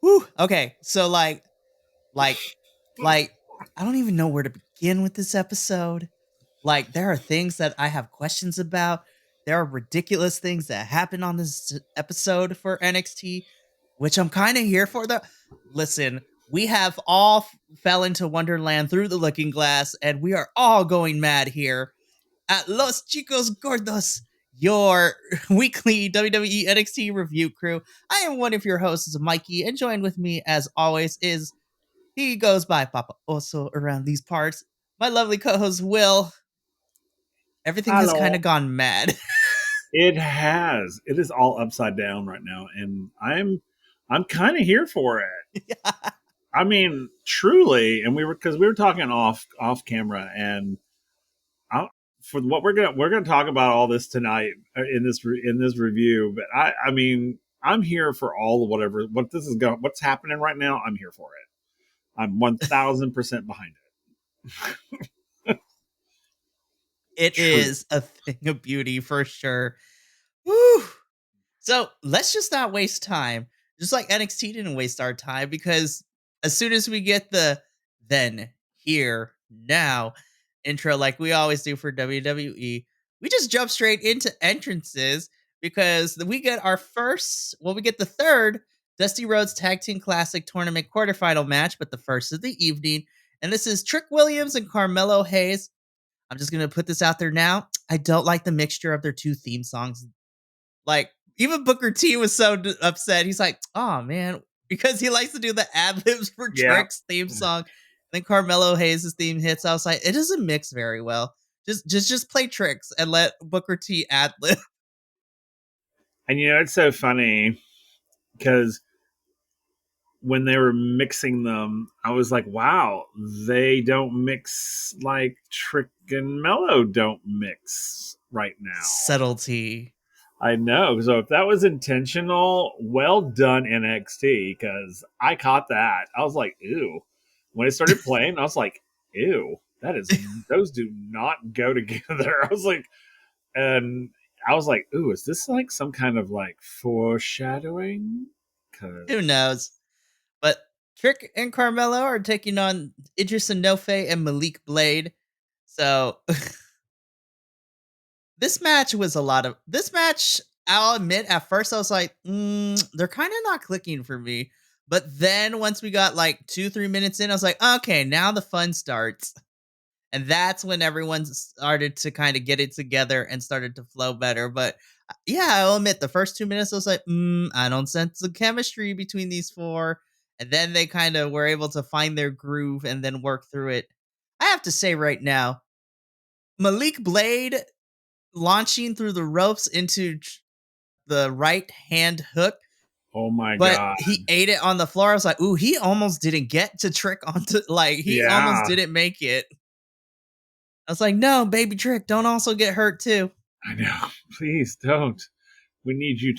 Whew. Okay, so like, like, I don't even know where to begin with this episode. Like, there are things that I have questions about. There are ridiculous things that happen on this episode for NXT, which I'm kind of here for. Though, listen, we have all fell into Wonderland through the Looking Glass, and we are all going mad here at Los Chicos Gordos, your weekly WWE NXT review crew. I am one of your hosts, Mikey, and joined with me, as always, is he goes by Papa Oso around these parts. My lovely co-host Will. Everything has kind Hello. of gone mad. It has. It is all upside down right now, and I'm kind of here for it. Yeah. I mean, truly. And we were talking off camera, and I, for what we're gonna talk about all this tonight in this review. But I mean, I'm here for all of what's happening right now. I'm here for it. I'm 1,000% behind it. It True. is a thing of beauty for sure. Woo. So let's just not waste time. Just like NXT didn't waste our time, because as soon as we get the then, here, now intro, like we always do for WWE, we just jump straight into entrances, because we get we get the third Dusty Rhodes Tag Team Classic Tournament quarterfinal match, but the first of the evening. And this is Trick Williams and Carmelo Hayes. I'm just going to put this out there now. I don't like the mixture of their two theme songs. Like, even Booker T was so upset. He's like, "Oh man," because he likes to do the ad libs for Yeah. Trick's theme song. Then Carmelo Hayes' theme hits. I was like, it doesn't mix very well. Just play Tricks and let Booker T ad lib. And it's so funny because when they were mixing them, I was like, wow, they don't mix like Trick and Mellow don't mix right now. Subtlety. I know. So if that was intentional, well done, NXT, because I caught that. I was like, ew. When it started playing, I was like, ew, those do not go together. And I was like, ooh, is this like some kind of like foreshadowing? Who knows? But Trick and Carmelo are taking on Idris Enofe and Malik Blade. So this match, I'll admit, at first I was like, they're kind of not clicking for me. But then once we got like 2-3 minutes in, I was like, okay, now the fun starts. And that's when everyone started to kind of get it together and started to flow better. But yeah, I'll admit, the first 2 minutes I was like, I don't sense the chemistry between these four. And then they kind of were able to find their groove and then work through it. I have to say right now, Malik Blade launching through the ropes into the right hand hook, Oh my but god. he ate it on the floor. I was like, ooh, he almost didn't get to Trick onto, like, he almost Yeah, didn't make it. I was like, no, baby Trick, don't also get hurt too. I know. Please don't. We need you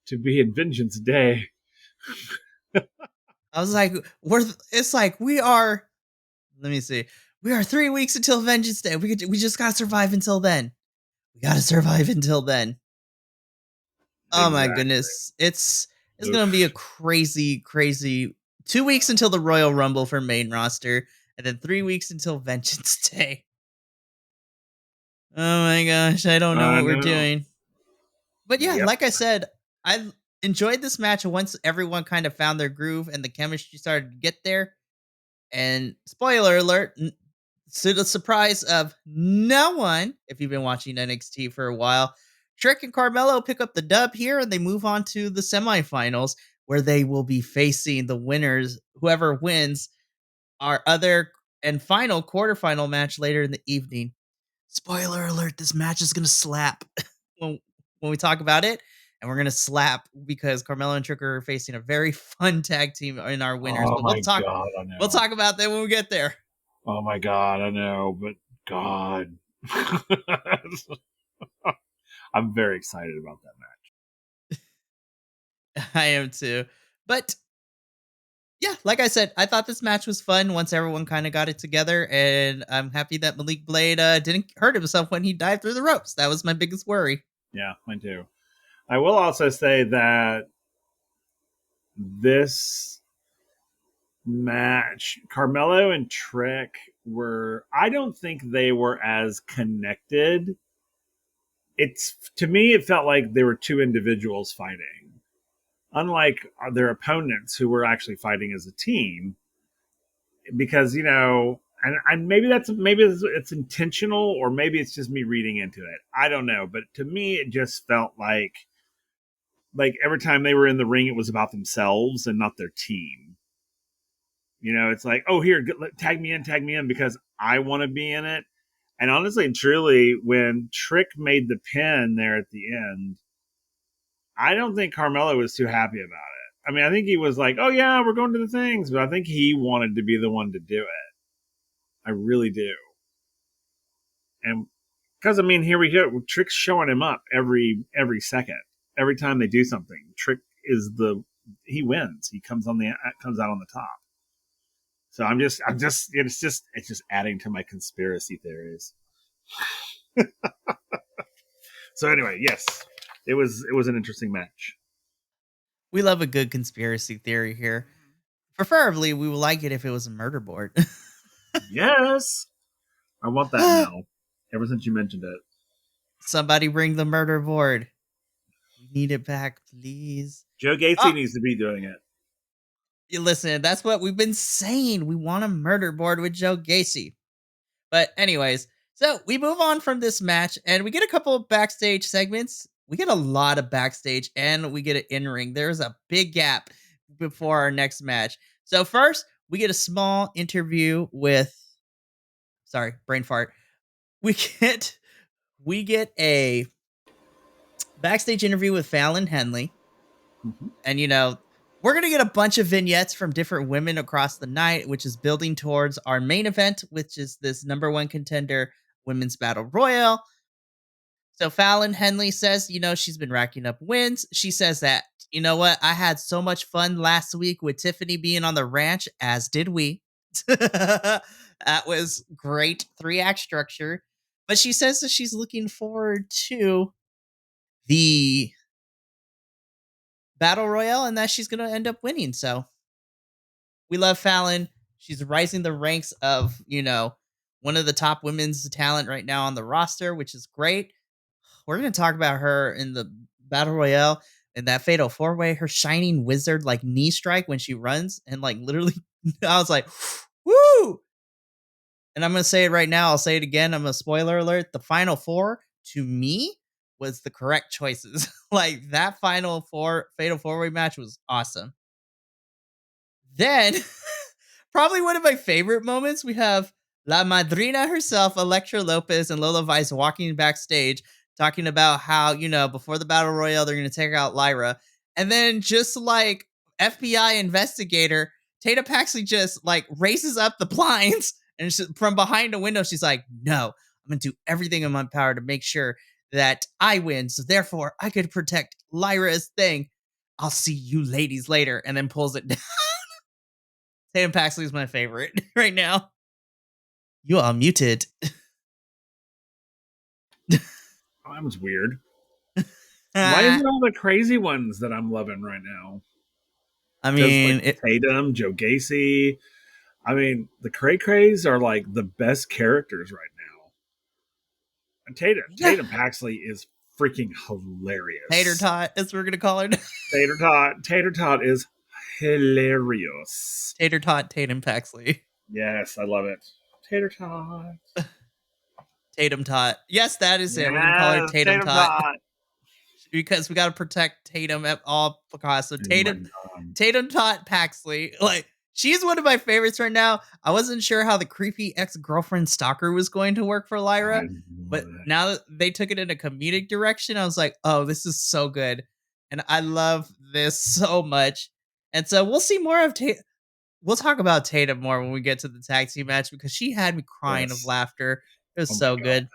to be in Vengeance Day. I was like, let me see. We are 3 weeks until Vengeance Day. We just gotta survive until then. We gotta survive until then. Oh my Exactly. goodness. It's gonna be a Oof. crazy 2 weeks until the Royal Rumble for main roster, and then 3 weeks until Vengeance Day. Oh my gosh, I don't know I what we're know. doing. But yeah, Yep. like I said, I enjoyed this match once everyone kind of found their groove and the chemistry started to get there. And spoiler alert, to the surprise of no one, if you've been watching NXT for a while, Trick and Carmelo pick up the dub here, and they move on to the semifinals, where they will be facing the winners. Whoever wins our other and final quarterfinal match later in the evening. Spoiler alert, this match is going to slap when, when we talk about it. And we're going to slap because Carmelo and Trick are facing a very fun tag team in our winners. Oh But my god, I we'll know. talk about that when we get there. Oh my god, I know. But God. I'm very excited about that match. I am too. But yeah, like I said, I thought this match was fun once everyone kind of got it together, and I'm happy that Malik Blade didn't hurt himself when he dived through the ropes. That was my biggest worry. Yeah, mine too. I will also say that this match, Carmelo and Trick were, I don't think they were as connected. It's, to me, it felt like they were two individuals fighting, unlike their opponents who were actually fighting as a team. Because, and maybe it's intentional, or maybe it's just me reading into it. I don't know, but to me, it just felt like every time they were in the ring, it was about themselves and not their team. It's like, oh, here, tag me in because I want to be in it. And honestly and truly, when Trick made the pin there at the end, I don't think Carmelo was too happy about it. I mean, I think he was like, oh, yeah, we're going to the things. But I think he wanted to be the one to do it. I really do. And because, I mean, here we go. Trick's showing him up every second. Every time they do something, Trick he wins. He comes out on the top. So it's just adding to my conspiracy theories. So anyway, yes, it was an interesting match. We love a good conspiracy theory here. Preferably, we would like it if it was a murder board. Yes, I want that now. Ever since you mentioned it, somebody bring the murder board. We need it back, please. Joe Gacy needs to be doing it. Listen, that's what we've been saying. We want a murder board with Joe Gacy. But anyways, so we move on from this match and we get a couple of backstage segments. We get a lot of backstage and we get an in-ring. There's a big gap before our next match. So first, we get a small interview with, sorry, brain fart. We get a backstage interview with Fallon Henley. Mm-hmm. And we're going to get a bunch of vignettes from different women across the night, which is building towards our main event, which is this number one contender women's battle royal. So Fallon Henley says, she's been racking up wins. She says that, you know what? I had so much fun last week with Tiffany being on the ranch, as did we. That was great 3-act structure. But she says that she's looking forward to the battle royale and that she's going to end up winning. So we love Fallon. She's rising the ranks of, one of the top women's talent right now on the roster, which is great. We're going to talk about her in the battle royale and that fatal 4-way, her shining wizard like knee strike when she runs. And like literally, I was like, woo. And I'm going to say it right now. I'll say it again. I'm a spoiler alert. The final 4 to me was the correct choices. Like that final fatal 4-way match was awesome. Then probably one of my favorite moments, we have La Madrina herself, Elektra Lopez, and Lola Vice walking backstage talking about how, before the battle royale, they're going to take out Lyra. And then just like FBI investigator, Tatum Paxley just like races up the blinds and from behind a window, she's like, no, I'm going to do everything in my power to make sure that I win. So therefore I could protect Lyra's thing. I'll see you ladies later. And then pulls it down. Tatum Paxley is my favorite right now. You are muted. That was weird. Why is it all the crazy ones that I'm loving right now? I mean, Tatum, Joe Gacy. I mean, the Cray Crays are like the best characters right now. And Tatum Paxley is freaking hilarious. Tater Tot, as we're gonna call her. Tater Tot is hilarious. Tater Tot, Tatum Paxley. Yes, I love it. Tater Tot. Tatum Tot. Yes, that is it. We're gonna call her Tatum Tot. Because we gotta protect Tatum at all costs. So Tatum Tot Paxley. Like, she's one of my favorites right now. I wasn't sure how the creepy ex-girlfriend stalker was going to work for Lyra, but now that they took it in a comedic direction, I was like, oh, this is so good. And I love this so much. And so we'll see more of Tatum. We'll talk about Tatum more when we get to the tag team match because she had me crying of laughter. It was so good.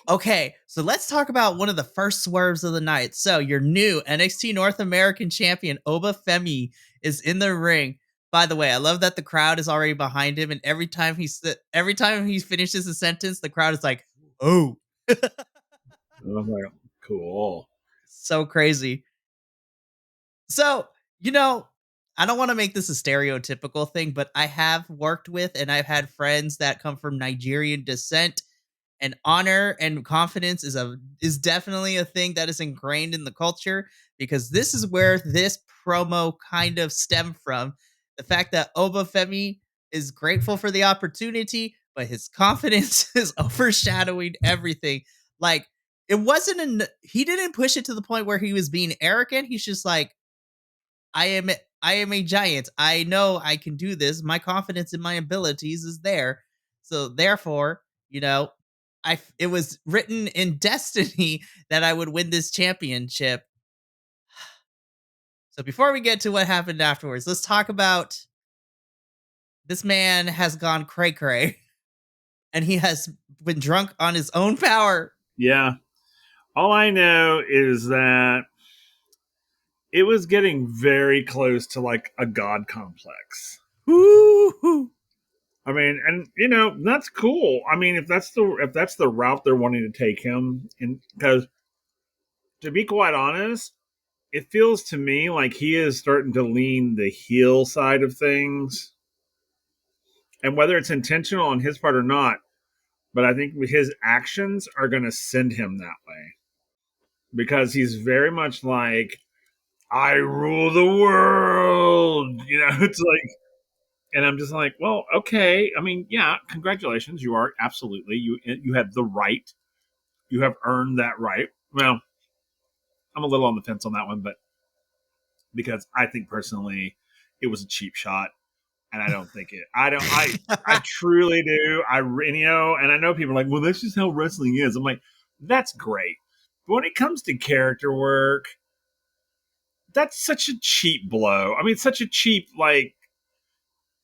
Okay, so let's talk about one of the first swerves of the night. So your new NXT North American champion, Obafemi, is in the ring. By the way, I love that the crowd is already behind him, and every time he finishes a sentence, the crowd is like, "Oh." Cool. So crazy. So You know, I don't want to make this a stereotypical thing, but I have worked with and I've had friends that come from Nigerian descent, and honor and confidence is definitely a thing that is ingrained in the culture, because this is where this promo kind of stemmed from. The fact that Obafemi is grateful for the opportunity, but his confidence is overshadowing everything. Like, it wasn't he didn't push it to the point where he was being arrogant. He's just like, I am a giant. I know I can do this. My confidence in my abilities is there. So therefore, it was written in destiny that I would win this championship. So before we get to what happened afterwards, let's talk about this man has gone cray cray and he has been drunk on his own power. Yeah. All I know is that it was getting very close to like a god complex. Woo-hoo. I mean, and that's cool. I mean, if that's the route they're wanting to take him, and because to be quite honest, it feels to me like he is starting to lean the heel side of things, and whether it's intentional on his part or not, but I think his actions are going to send him that way because he's very much like I rule the world. It's like, and I'm just like, well, okay. I mean, yeah, congratulations. You are absolutely you have the right. You have earned that right. Well, I'm a little on the fence on that one, but because I think personally it was a cheap shot, and I don't think it. I don't. I truly do. And I know people are like, well, that's just how wrestling is. I'm like, that's great, but when it comes to character work, that's such a cheap blow. I mean, such a cheap, like,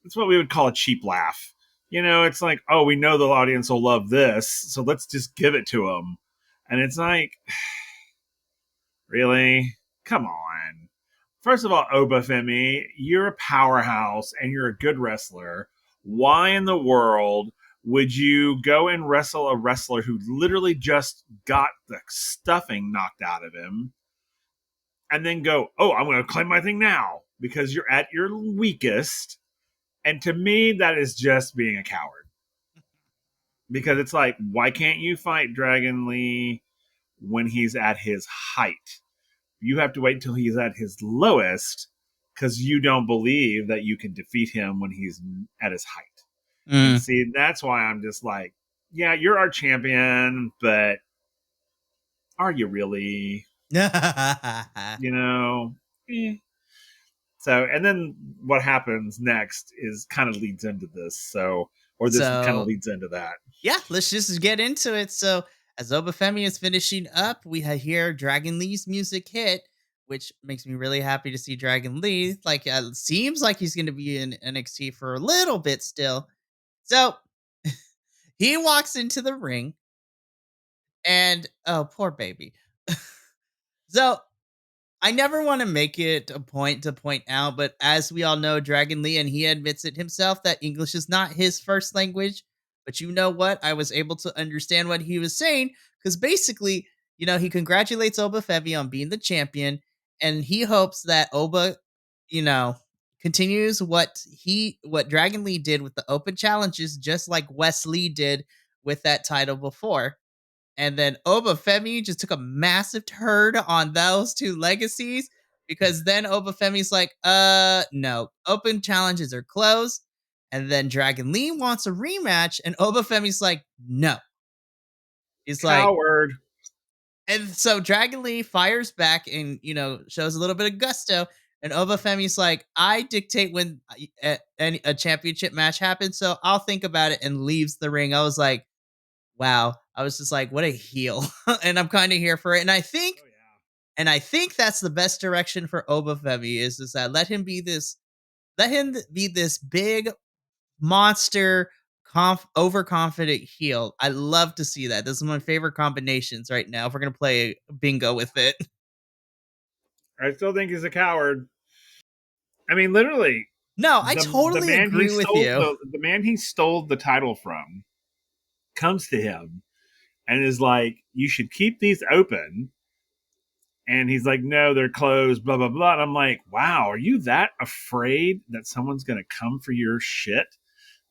it's what we would call a cheap laugh. It's like, oh, we know the audience will love this, so let's just give it to them. And it's like, really? Come on. First of all, Obafemi, you're a powerhouse and you're a good wrestler. Why in the world would you go and wrestle a wrestler who literally just got the stuffing knocked out of him and then go, oh, I'm going to claim my thing now because you're at your weakest? And to me, that is just being a coward. Because it's like, why can't you fight Dragon Lee when he's at his height? You have to wait until he's at his lowest because you don't believe that you can defeat him when he's at his height. And see, that's why I'm just like, yeah, you're our champion, but are you really? Eh. So, and then what happens next is kind of leads into this. So, or this kind of leads into that. Yeah, let's just get into it. So, as Obafemi is finishing up, we hear Dragon Lee's music hit, which makes me really happy to see Dragon Lee. Like, seems like he's going to be in NXT for a little bit still. So, he walks into the ring, and oh, poor baby. So, I never want to make it a point to point out, but as we all know, Dragon Lee, and he admits it himself, that English is not his first language. But you know what? I was able to understand what he was saying because basically, he congratulates Obafemi on being the champion, and he hopes that Oba, you know, continues what Dragon Lee did with the open challenges, just like Wes Lee did with that title before. And then Obafemi just took a massive turd on those two legacies, because then Obafemi's like, no, open challenges are closed. And then Dragon Lee wants a rematch, and Obafemi's like, no. He's like, coward. and so Dragon Lee fires back and, shows a little bit of gusto. And Obafemi's like, I dictate when a championship match happens, so I'll think about it, and leaves the ring. I was like, wow. I was just like, what a heel. And I'm kind of here for it. And I think that's the best direction for Obafemi is that let him be this big monster overconfident heel. I love to see that. This is my favorite combinations right now. If we're gonna play bingo with it. I still think he's a coward. I mean, literally, No, I the totally man he agree with stole you. the man he stole the title from comes to him and is like, you should keep these open And he's like, no, they're closed, blah, blah, blah. And I'm like, wow, are you that afraid that someone's going to come for your shit?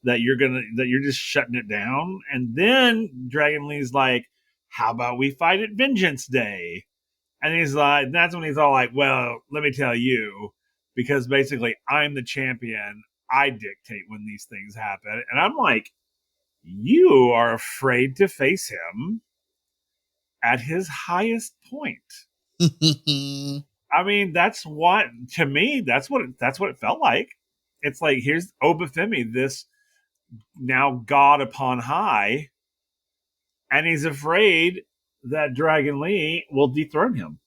That you're just shutting it down? And then Dragon Lee's like, how about we fight at Vengeance Day? And he's like, that's when he's all like, well, let me tell you, because basically I'm the champion. I dictate when these things happen. And I'm like, you are afraid to face him at his highest point. I mean, that's what, to me, that's what it felt like. It's like, here's Obafemi, this now god upon high, and he's afraid that Dragon Lee will dethrone him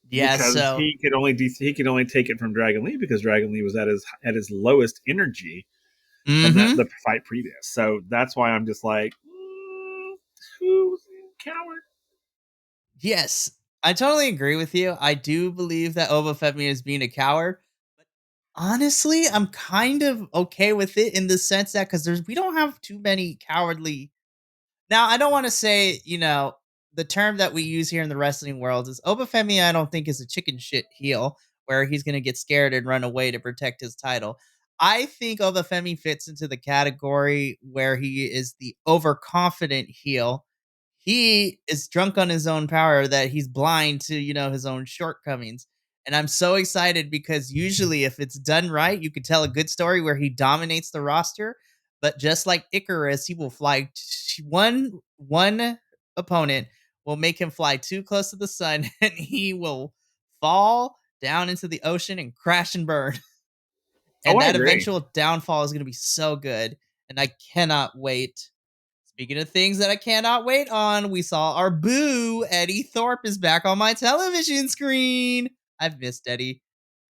Yeah, because so he could only take it from Dragon Lee because Dragon Lee was at his lowest energy from mhm. the fight previous. So that's why I'm just like, who's coward? Yes, I totally agree with you. I do believe that Obafemi is being a coward. Honestly, I'm kind of okay with it in the sense that because we don't have too many cowardly. Now, I don't want to say, the term that we use here in the wrestling world is Obafemi. I don't think is a chicken shit heel where he's going to get scared and run away to protect his title. I think Obafemi fits into the category where he is the overconfident heel. He is drunk on his own power that he's blind to, his own shortcomings. And I'm so excited because usually if it's done right, you could tell a good story where he dominates the roster. But just like Icarus, he will fly one opponent will make him fly too close to the sun and he will fall down into the ocean and crash and burn. Oh, And I that agree. eventual downfall is going to be so good. And I cannot wait. Speaking of things that I cannot wait on, we saw our boo, Eddie Thorp, is back on my television screen. I've missed Eddie.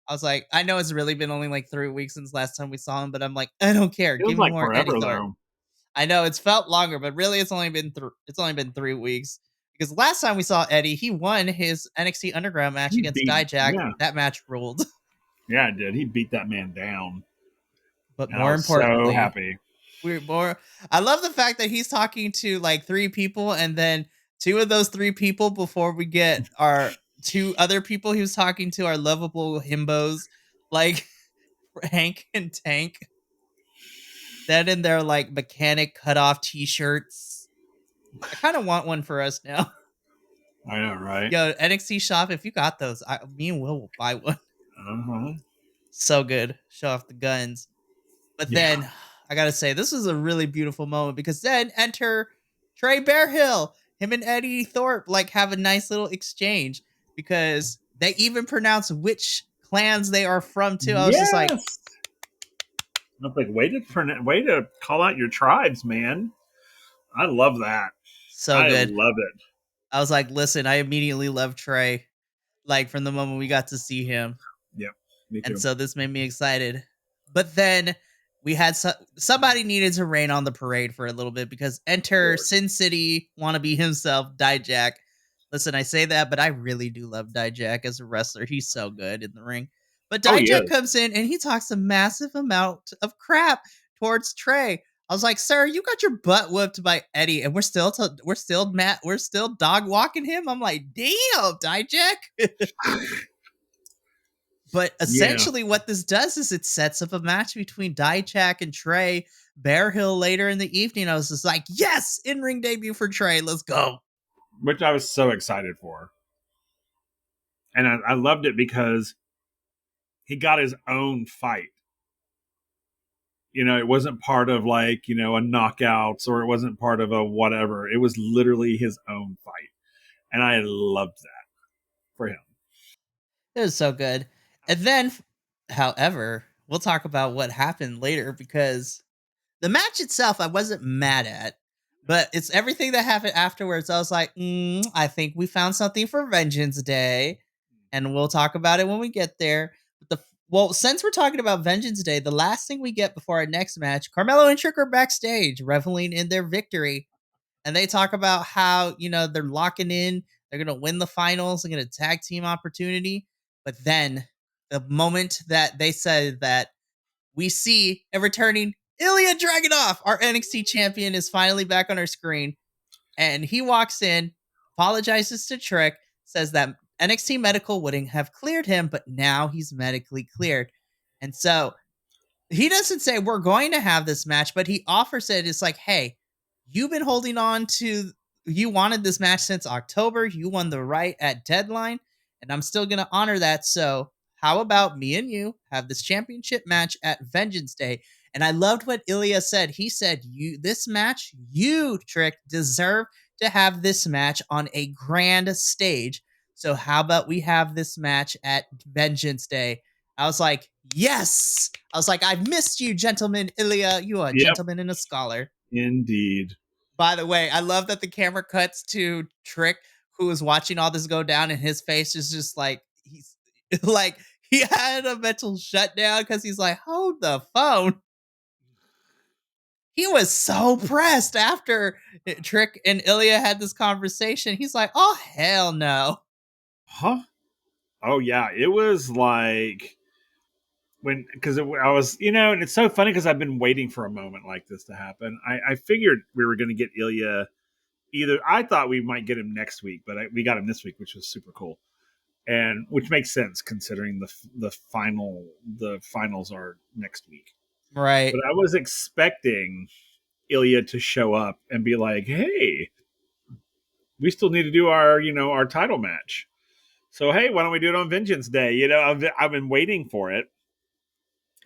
I was like, I know it's really been only like 3 weeks since last time we saw him, but I'm like, I don't care. Feels Give me like more Eddie forever Thorpe. though. I know it's felt longer, but really it's only been 3 weeks because last time we saw Eddie, he won his NXT Underground match He against beat, Dijak. yeah, That match ruled. yeah, it did. He beat that man down, But and I more was so importantly, happy. we're more. I love the fact that he's talking to like three people, and then two of those three people before we get our two other people he was talking to are lovable himbos, like Hank and Tank. That in their like mechanic cutoff T-shirts. I kind of want one for us now. I know, right? Yo, NXT shop, if you got those, me and Will buy one. Uh-huh. So good. Show off the guns. But Yeah. then I gotta say, this was a really beautiful moment because then enter Trey Bearhill. Him and Eddie Thorpe like have a nice little exchange because they even pronounce which clans they are from too. I was just like, Yes. I'm like, way to call out your tribes, man. I love that. so I good. love it. I was like, listen, I immediately love Trey, like from the moment we got to see him. Yep. Me And too. so this made me excited. But then we had somebody needed to rain on the parade for a little bit because Of enter course. Sin City wannabe himself, Dijak. Listen, I say that, but I really do love Dijak as a wrestler. He's so good in the ring. But Oh, he Dijak is. comes in and he talks a massive amount of crap towards Trey. I was like, "Sir, you got your butt whooped by Eddie, and we're still dog walking him." I'm like, "Damn, Dijak." But Yeah. essentially, what this does is it sets up a match between Dijak and Trey Bearhill later in the evening. I was just like, yes, in ring debut for Trey. Let's go. Which I was so excited for. And I loved it because he got his own fight. You know, it wasn't part of like, you know, a knockouts or it wasn't part of a whatever. It was literally his own fight. And I loved that for him. It was so good. And then, however, we'll talk about what happened later because the match itself, I wasn't mad at, but it's everything that happened afterwards. I was like, I think we found something for Vengeance Day, and we'll talk about it when we get there. But since we're talking about Vengeance Day, the last thing we get before our next match, Carmelo and Trick are backstage, reveling in their victory, and they talk about how they're locking in, they're gonna win the finals, they're gonna tag team opportunity. But then the moment that they said that we see a returning Ilya Dragunov, our NXT champion, is finally back on our screen. And he walks in, apologizes to Trick, says that NXT medical wouldn't have cleared him, but now he's medically cleared. And so he doesn't say we're going to have this match, but he offers it. It's like, hey, you've been holding on to, you wanted this match since October. You won the right at deadline, and I'm still going to honor that. So, how about me and you have this championship match at Vengeance Day? And I loved what Ilia said. He said, "You, this match, you, Trick, deserve to have this match on a grand stage. So, how about we have this match at Vengeance Day?" I was like, yes. I was like, I've missed you, gentleman Ilia. You are a Yep, gentleman and a scholar. indeed. By the way, I love that the camera cuts to Trick, who is watching all this go down, and his face is just like he's like he had a mental shutdown because he's like, hold the phone. He was so pressed after Trick and Ilia had this conversation. He's like, oh hell no. Huh? Oh yeah, it was like when because I was and it's so funny because I've been waiting for a moment like this to happen. I figured we were going to get Ilya either. I thought we might get him next week, but we got him this week, which was super cool, and which makes sense considering the finals are next week. Right. But I was expecting Ilya to show up and be like, "Hey, we still need to do our title match. So hey, why don't we do it on Vengeance Day?" I've been waiting for it,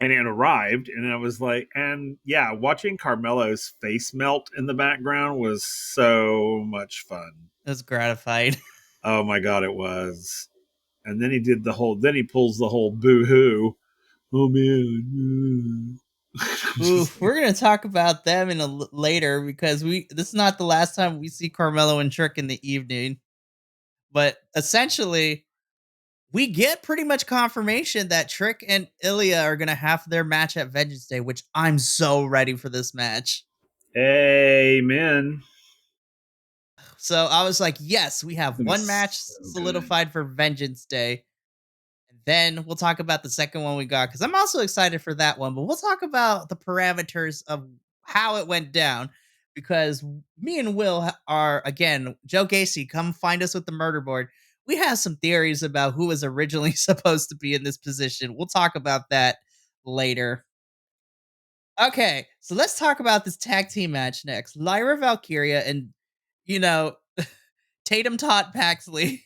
and it arrived, and I was like, and yeah, watching Carmelo's face melt in the background was so much fun. That's gratified. Oh my god, it was. And then he pulls the whole boo hoo. Oh man. Ooh, we're gonna talk about them in later because this is not the last time we see Carmelo and Trick in the evening. But essentially, we get pretty much confirmation that Trick and Ilia are gonna have their match at Vengeance Day, which I'm so ready for this match. Amen. So I was like, yes, we It's have gonna be one match so good. solidified for Vengeance Day. And then we'll talk about the second one we got because I'm also excited for that one. But we'll talk about the parameters of how it went down because me and Will are, again, Joe Gacy, come find us with the murder board. We have some theories about who was originally supposed to be in this position. We'll talk about that later. Okay, so let's talk about this tag team match next. Lyra Valkyria and, you know, Tatum taught Paxley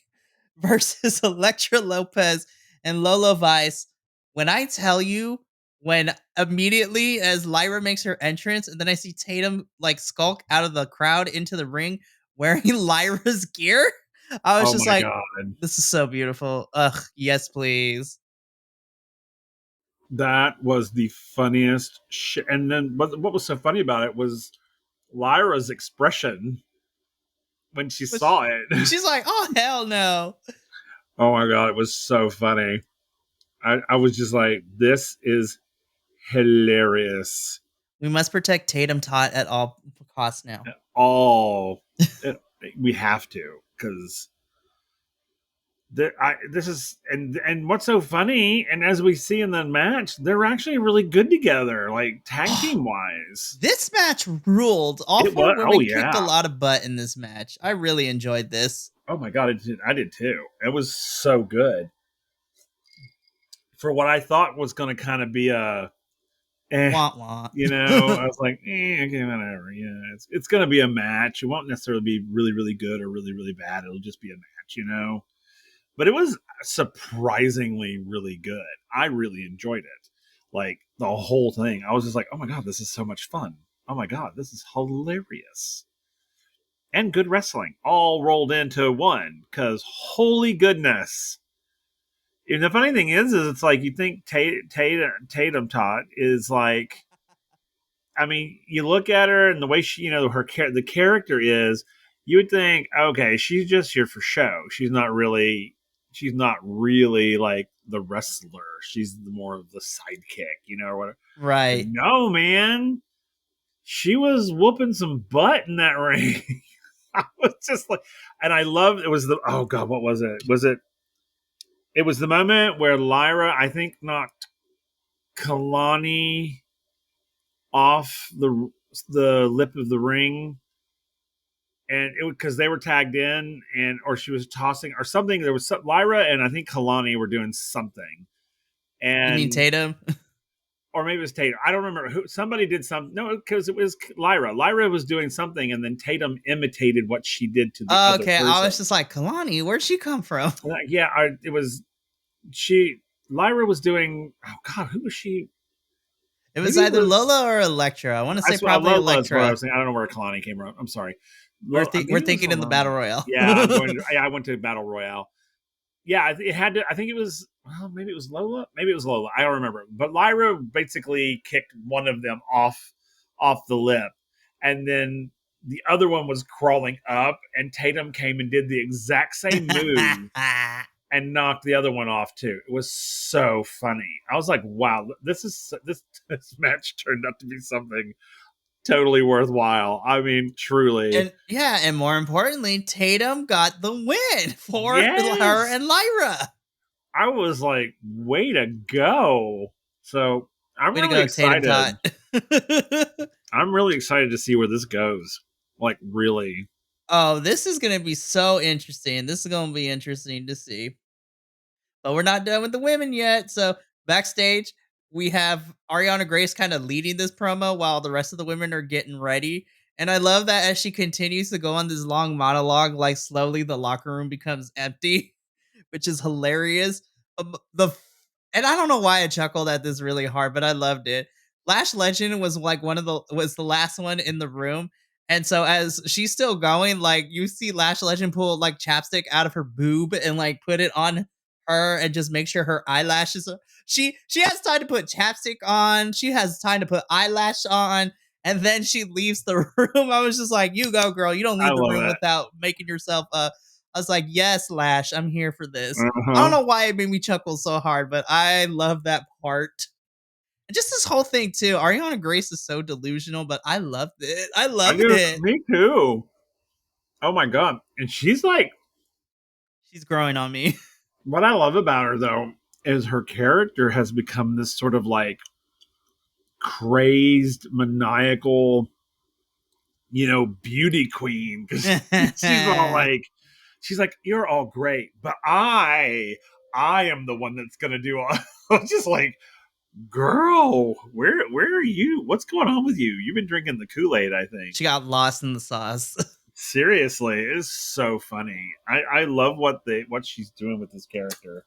versus Elektra Lopez and Lola Vice. When I tell you, when immediately as Lyra makes her entrance, and then I see Tatum like skulk out of the crowd into the ring wearing Lyra's gear, I was Oh just my like, god. this is so beautiful. Ugh, yes, please. That was the funniest shit. And then what was so funny about it was Lyra's expression when she saw it. She's like, oh, hell no. Oh my god, it was so funny. I was just like, this is hilarious. We must protect Tatum Tot at all costs now. All it, we have to because this is and what's so funny, and as we see in the match, they're actually really good together, like tag team wise. This match ruled. All It four was, oh women kicked a yeah, lot of butt in this match. I really enjoyed this. oh my god, I did too. It was so good for what I thought was going to kind of be a Wah wah. I was like, okay, whatever. Yeah, it's going to be a match. It won't necessarily be really, really good or really, really bad. It'll just be a match. But it was surprisingly really good. I really enjoyed it. Like the whole thing. I was just like, oh my God, this is so much fun. Oh my God, this is hilarious. And good wrestling all rolled into one because holy goodness. And the funny thing is it's like you think Tatum Tot is like, I mean, you look at her and the way she, the character is, you would think, okay, she's just here for show. She's not really like the wrestler. She's more of the sidekick, or whatever. But Right. no, man, she was whooping some butt in that ring. I was just like, and I loved it was oh God, what was it? It was the moment where Lyra, I think, knocked Kalani off the lip of the ring, and it because they were tagged in, and or she was tossing or something. There was some, Lyra and I think Kalani were doing something, You mean and Tatum? or maybe it was Tatum. I don't remember who. Somebody did something. No, because it was Lyra. Lyra was doing something, and then Tatum imitated what she did to the other Okay, I was person. just like, Kalani, where'd she come from? Yeah, it was she. Lyra was doing. Oh God, who was she? It was Maybe it either was. Lola or Electra. I want to I say swear, probably Lola is what I Electra. was saying. I don't know where Kalani came from. I'm sorry. We're Maybe it was thinking in the Lola. battle royale. Yeah, I'm going. Yeah, I went to Battle Royale. Yeah, it had to. I think it was. Well, maybe it was Lola. Maybe it was Lola. I don't remember. But Lyra basically kicked one of them off the lip, and then the other one was crawling up, and Tatum came and did the exact same move and knocked the other one off too. It was so funny. I was like, "Wow, this match turned out to be something totally worthwhile." I mean, truly. And yeah, and more importantly, Tatum got the win for her Yes. and Lyra. I was like, way to go. So I'm Way to really go, Tatum excited. Tot. I'm really excited to see where this goes. Like, really. Oh, this is gonna be so interesting. This is gonna be interesting to see. But we're not done with the women yet. So backstage, we have Ariana Grace kind of leading this promo while the rest of the women are getting ready. And I love that as she continues to go on this long monologue, like slowly the locker room becomes empty, which is hilarious. The and I don't know why I chuckled at this really hard, but I loved it. Lash Legend was like was the last one in the room. And so as she's still going, like you see Lash Legend pull like chapstick out of her boob and like put it on her and just make sure her eyelashes are she has time to put chapstick on, she has time to put eyelash on, and then she leaves the room. I was just like, you go, girl. You don't I leave the love room it. without making yourself I was like, yes, Lash, I'm here for this. I don't Uh-huh. know why it made me chuckle so hard, but I love that part. And just this whole thing too. Ariana Grace is so delusional, but I loved it. I I love do. it. Me too. Oh my God. And she's like, She's growing on me. what I love about her, though, is her character has become this sort of like crazed, maniacal, beauty queen. Because she's like, you're all great, but I am the one that's going to do all. I'm just like, girl, where are you? What's going on with you? You've been drinking the Kool-Aid, I think. She got lost in the sauce. Seriously, it is so funny. I love what she's doing with this character.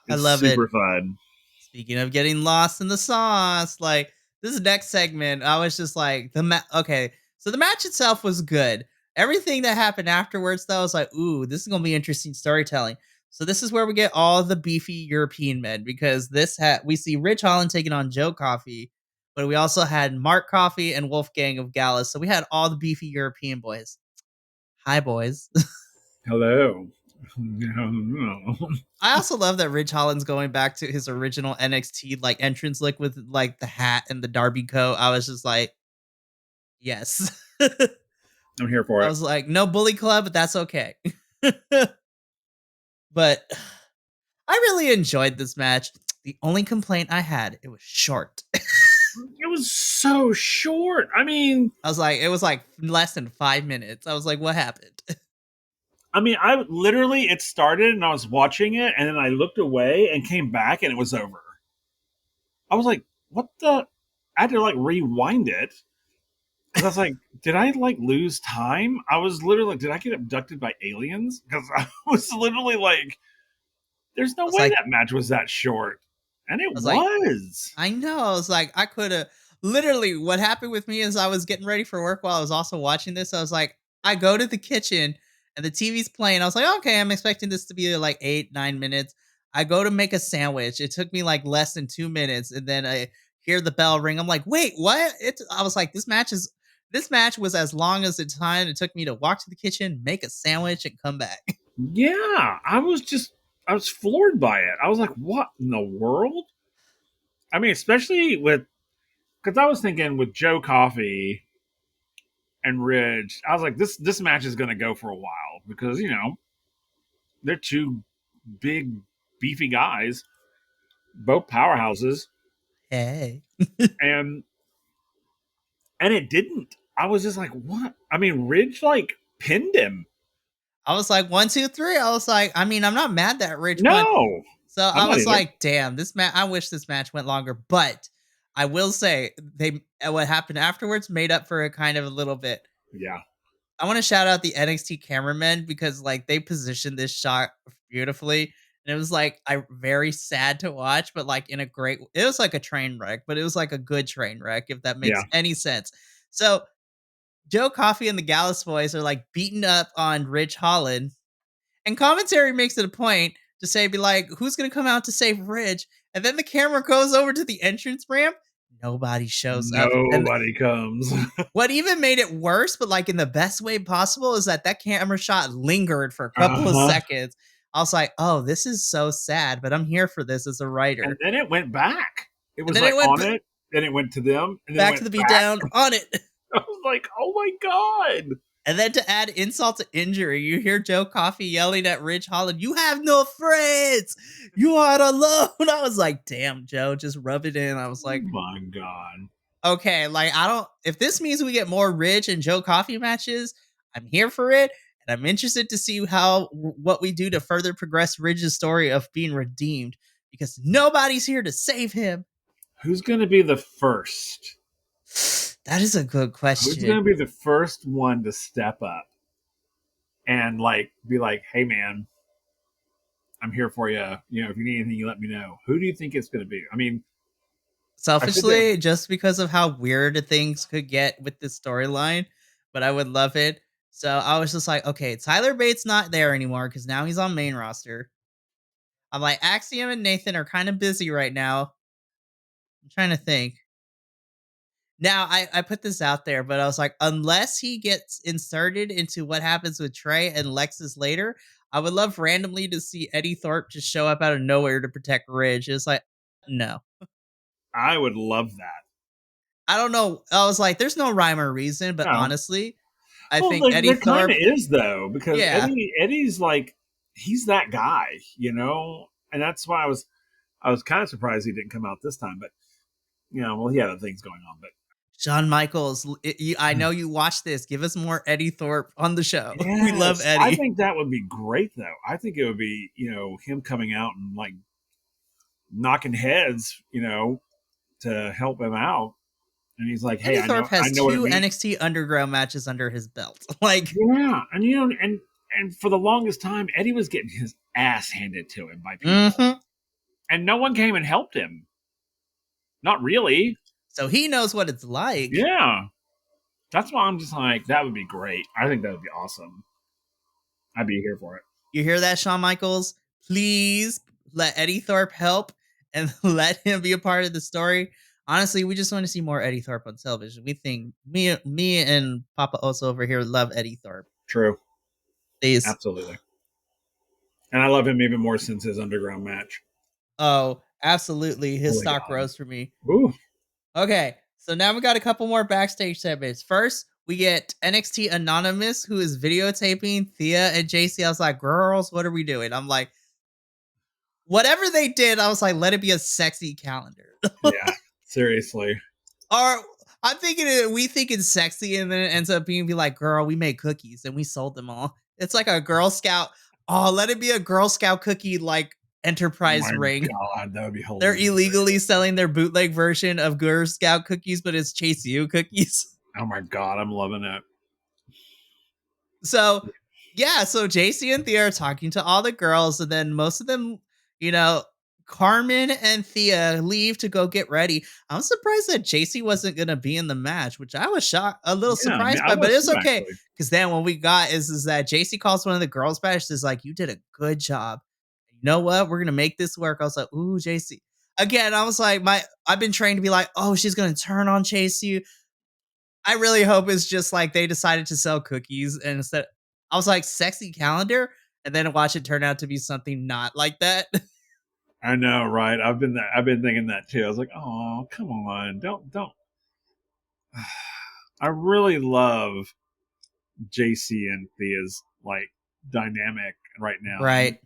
I It's love it. super fun. Speaking of getting lost in the sauce, like this next segment, I was just like okay, so the match itself was good. Everything that happened afterwards, though, I was like, ooh, this is gonna be interesting storytelling. So this is where we get all the beefy European men because we see Rich Holland taking on Joe Coffey, but we also had Mark Coffey and Wolfgang of Gallus. So we had all the beefy European boys. Hi, boys. Hello. I also love that Ridge Holland's going back to his original NXT like entrance look with like the hat and the Derby coat. I was just like, yes. I'm here for I it. was like, no bully club, but that's okay. But I really enjoyed this match. The only complaint I had, it was short. It was so short. I mean, I was like, it was like less than 5 minutes. I was like, what happened? I literally it started and I was watching it and then I looked away and came back and it was over. I was like, what the? I had to like rewind it because I was like, did I like lose time? I was literally like, did I get abducted by aliens? Because I was literally like, there's no I was way like, that match was that short, and it I was like, was. I know. I was like, I could have literally what happened with me is I was getting ready for work while I was also watching this. I was like, I go to the kitchen and the TV's playing. I was like, okay, I'm expecting this to be like 8, 9 minutes. I go to make a sandwich. It took me like less than 2 minutes. And then I hear the bell ring. I'm like, wait, what? I was like, this match was as long as the time it took me to walk to the kitchen, make a sandwich, and come back. Yeah, I was floored by it. I was like, what in the world? I mean, especially with because I was thinking with Joe Coffey and Ridge, I was like, this match is going to go for a while because they're two big beefy guys, both powerhouses, Hey. and it didn't. I was just like, what? I mean, Ridge like pinned him. I was like 1, 2, 3. I was like, I mean, I'm not mad that Rich won. No, So I'm I not was either. like, damn, this match. I wish this match went longer, but I will say what happened afterwards made up for it kind of a little bit. Yeah, I want to shout out the NXT cameramen because like they positioned this shot beautifully. And it was like very sad to watch, but like in a great it was like a train wreck, but it was like a good train wreck, if that yeah. makes any sense. So Joe Coffey and the Gallus boys are like beating up on Rich Holland. And commentary makes it a point to say, be like, who's gonna come out to save Rich? And then the camera goes over to the entrance ramp. Nobody shows up. And Nobody comes. what even made it worse, but like in the best way possible, is that camera shot lingered for a couple of seconds. I was like, oh, this is so sad, but I'm here for this as a writer. And then it went back. It was then like it went on it. Then it went to them. And then back it to went the back. beatdown on it. I was like, oh my God. And then to add insult to injury, you hear Joe Coffey yelling at Rich Holland, "You have no friends. You are alone." I was like, damn, Joe, just rub it in. I was like, oh my God. okay, like if this means we get more Rich and Joe Coffey matches, I'm here for it. And I'm interested to see what we do to further progress Ridge's story of being redeemed, because nobody's here to save him. Who's going to be the first? That is a good question. Who's going to be the first one to step up and like be like, hey man, I'm here for you. You know, if you need anything, you let me know. Who do you think it's going to be? I mean, selfishly, just because of how weird things could get with this storyline, but I would love it. So I was just like, okay, Tyler Bates not there anymore because now he's on main roster. I'm like, Axiom and Nathan are kind of busy right now. I'm trying to think. Now, I put this out there, but I was like, unless he gets inserted into what happens with Trey and Lexus later, I would love randomly to see Eddie Thorp just show up out of nowhere to protect Ridge. It's like, no. I would love that. I don't know. I was like, there's no rhyme or reason, but No. honestly, I think Eddie there kind Thorp of is though, because yeah. Eddie's like, he's that guy, you know, and that's why I was kind of surprised he didn't come out this time, but you know, well, he had other things going on, but. Shawn Michaels, I know you watch this. Give us more Eddie Thorpe on the show. Yes, we love Eddie. I think that would be great, though. I think it would be, you know, him coming out and like knocking heads, you know, to help him out. And he's like, "Hey, Eddie Thorpe has I know two what it means." NXT Underground matches under his belt. Like, yeah, and you know, and for the longest time, Eddie was getting his ass handed to him by people, and no one came and helped him. Not really. So he knows what it's like. Yeah. That's why I'm just like, that would be great. I think that would be awesome. I'd be here for it. You hear that, Shawn Michaels? Please let Eddie Thorpe help and let him be a part of the story. Honestly, we just want to see more Eddie Thorpe on television. We think me and Papa Oso over here love Eddie Thorpe. True. Please. Absolutely. And I love him even more since his Underground match. Oh, absolutely. His stock rose for me. Ooh. Okay, so now we got a couple more backstage segments. First, we get NXT Anonymous, who is videotaping Thea and JC. I was like, girls, what are we doing? I'm like, whatever they did, I was like, let it be a sexy calendar. Yeah, seriously. Or I'm thinking we think it's sexy, and then it ends up being like, girl, we made cookies and we sold them all. It's like a Girl Scout. Oh, let it be a Girl Scout cookie like Enterprise ring. God, that would be hilarious. They're illegally selling their bootleg version of Girl Scout cookies, but it's Chase U cookies. Oh my God, I'm loving it. So, yeah, so JC and Thea are talking to all the girls, and then most of them, you know, Carmen and Thea leave to go get ready. I'm surprised that JC wasn't going to be in the match, which I was shocked, a little surprised by, but it's okay. Because then what we got is that JC calls one of the girls back. She's like, you did a good job. You know what? We're going to make this work. I was like, ooh, JC. Again, I was like, I've been trained to be like, oh, she's going to turn on Chase U. I really hope it's just like they decided to sell cookies, and instead I was like, sexy calendar, and then watch it turn out to be something not like that. I know, right? I've been thinking that too. I was like, oh, come on, don't. I really love JC and Thea's like dynamic right now. Right.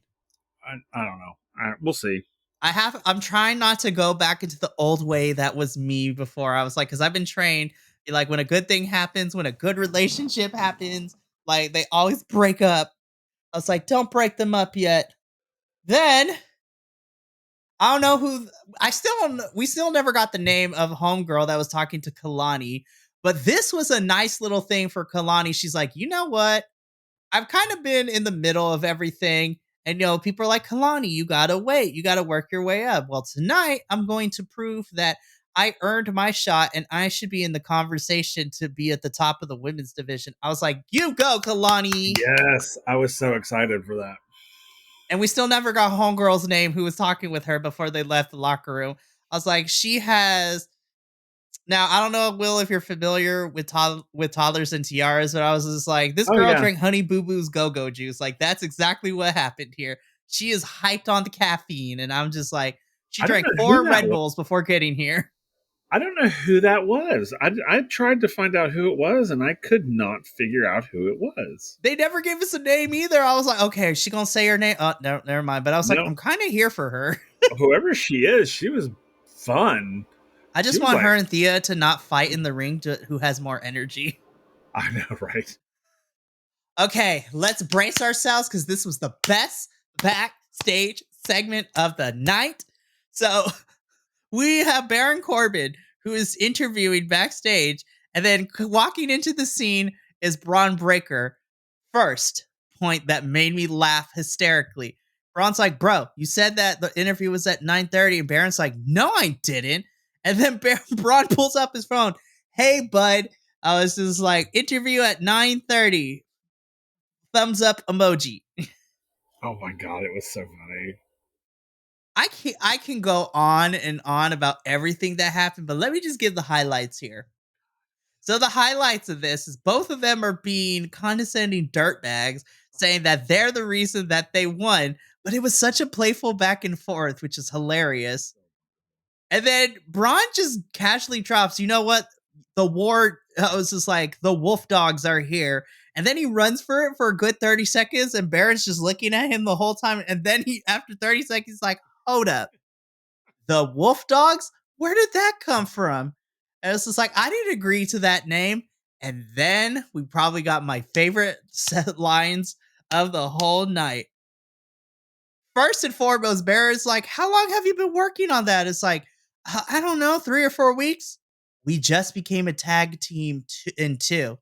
I don't know. We'll see. I'm trying not to go back into the old way that was me before. I was like, because I've been trained, like when a good thing happens, when a good relationship happens, Like, they always break up. I was like, don't break them up yet. Then I don't know who. We still never got the name of homegirl that was talking to Kalani. But this was a nice little thing for Kalani. She's like, you know what? I've kind of been in the middle of everything. And, people are like, Kalani, you got to wait. You got to work your way up. Well, tonight, I'm going to prove that I earned my shot and I should be in the conversation to be at the top of the women's division. I was like, you go, Kalani. Yes, I was so excited for that. And we still never got homegirl's name who was talking with her before they left the locker room. I was like, she has. Now, I don't know, Will, if you're familiar with toddlers and tiaras, but I was just like, this Oh, girl yeah. drank Honey Boo Boo's go-go juice. Like, that's exactly what happened here. She is hyped on the caffeine, and I'm just like, she I don't drank know who 4 that Red was. Bulls before getting here. I don't know who that was. I tried to find out who it was, and I could not figure out who it was. They never gave us a name either. I was like, okay, is she going to say her name? Oh, no, never mind. But I was like, No. I'm kind of here for her. Whoever she is, she was fun. I just want her and Thea to not fight in the ring to who has more energy. I know, right? Okay, let's brace ourselves because this was the best backstage segment of the night. So we have Baron Corbin, who is interviewing backstage, and then walking into the scene is Braun Breaker. First point that made me laugh hysterically. Braun's like, bro, you said that the interview was at 9:30, and Baron's like, no, I didn't. And then Braun pulls up his phone. Hey, bud, I was just like, interview at 9:30. Thumbs up emoji. Oh my god, it was so funny. I can go on and on about everything that happened, but let me just give the highlights here. So the highlights of this is both of them are being condescending dirtbags, saying that they're the reason that they won, but it was such a playful back and forth, which is hilarious. And then Braun just casually drops, you know what? The war, I was just like, the wolf dogs are here. And then he runs for it for a good 30 seconds, and Baron's just looking at him the whole time. And then after 30 seconds, like, hold up. The wolf dogs? Where did that come from? And it's just like, I didn't agree to that name. And then we probably got my favorite set lines of the whole night. First and foremost, Baron's like, how long have you been working on that? It's like, I don't know, 3 or 4 weeks. We just became a tag team in 2.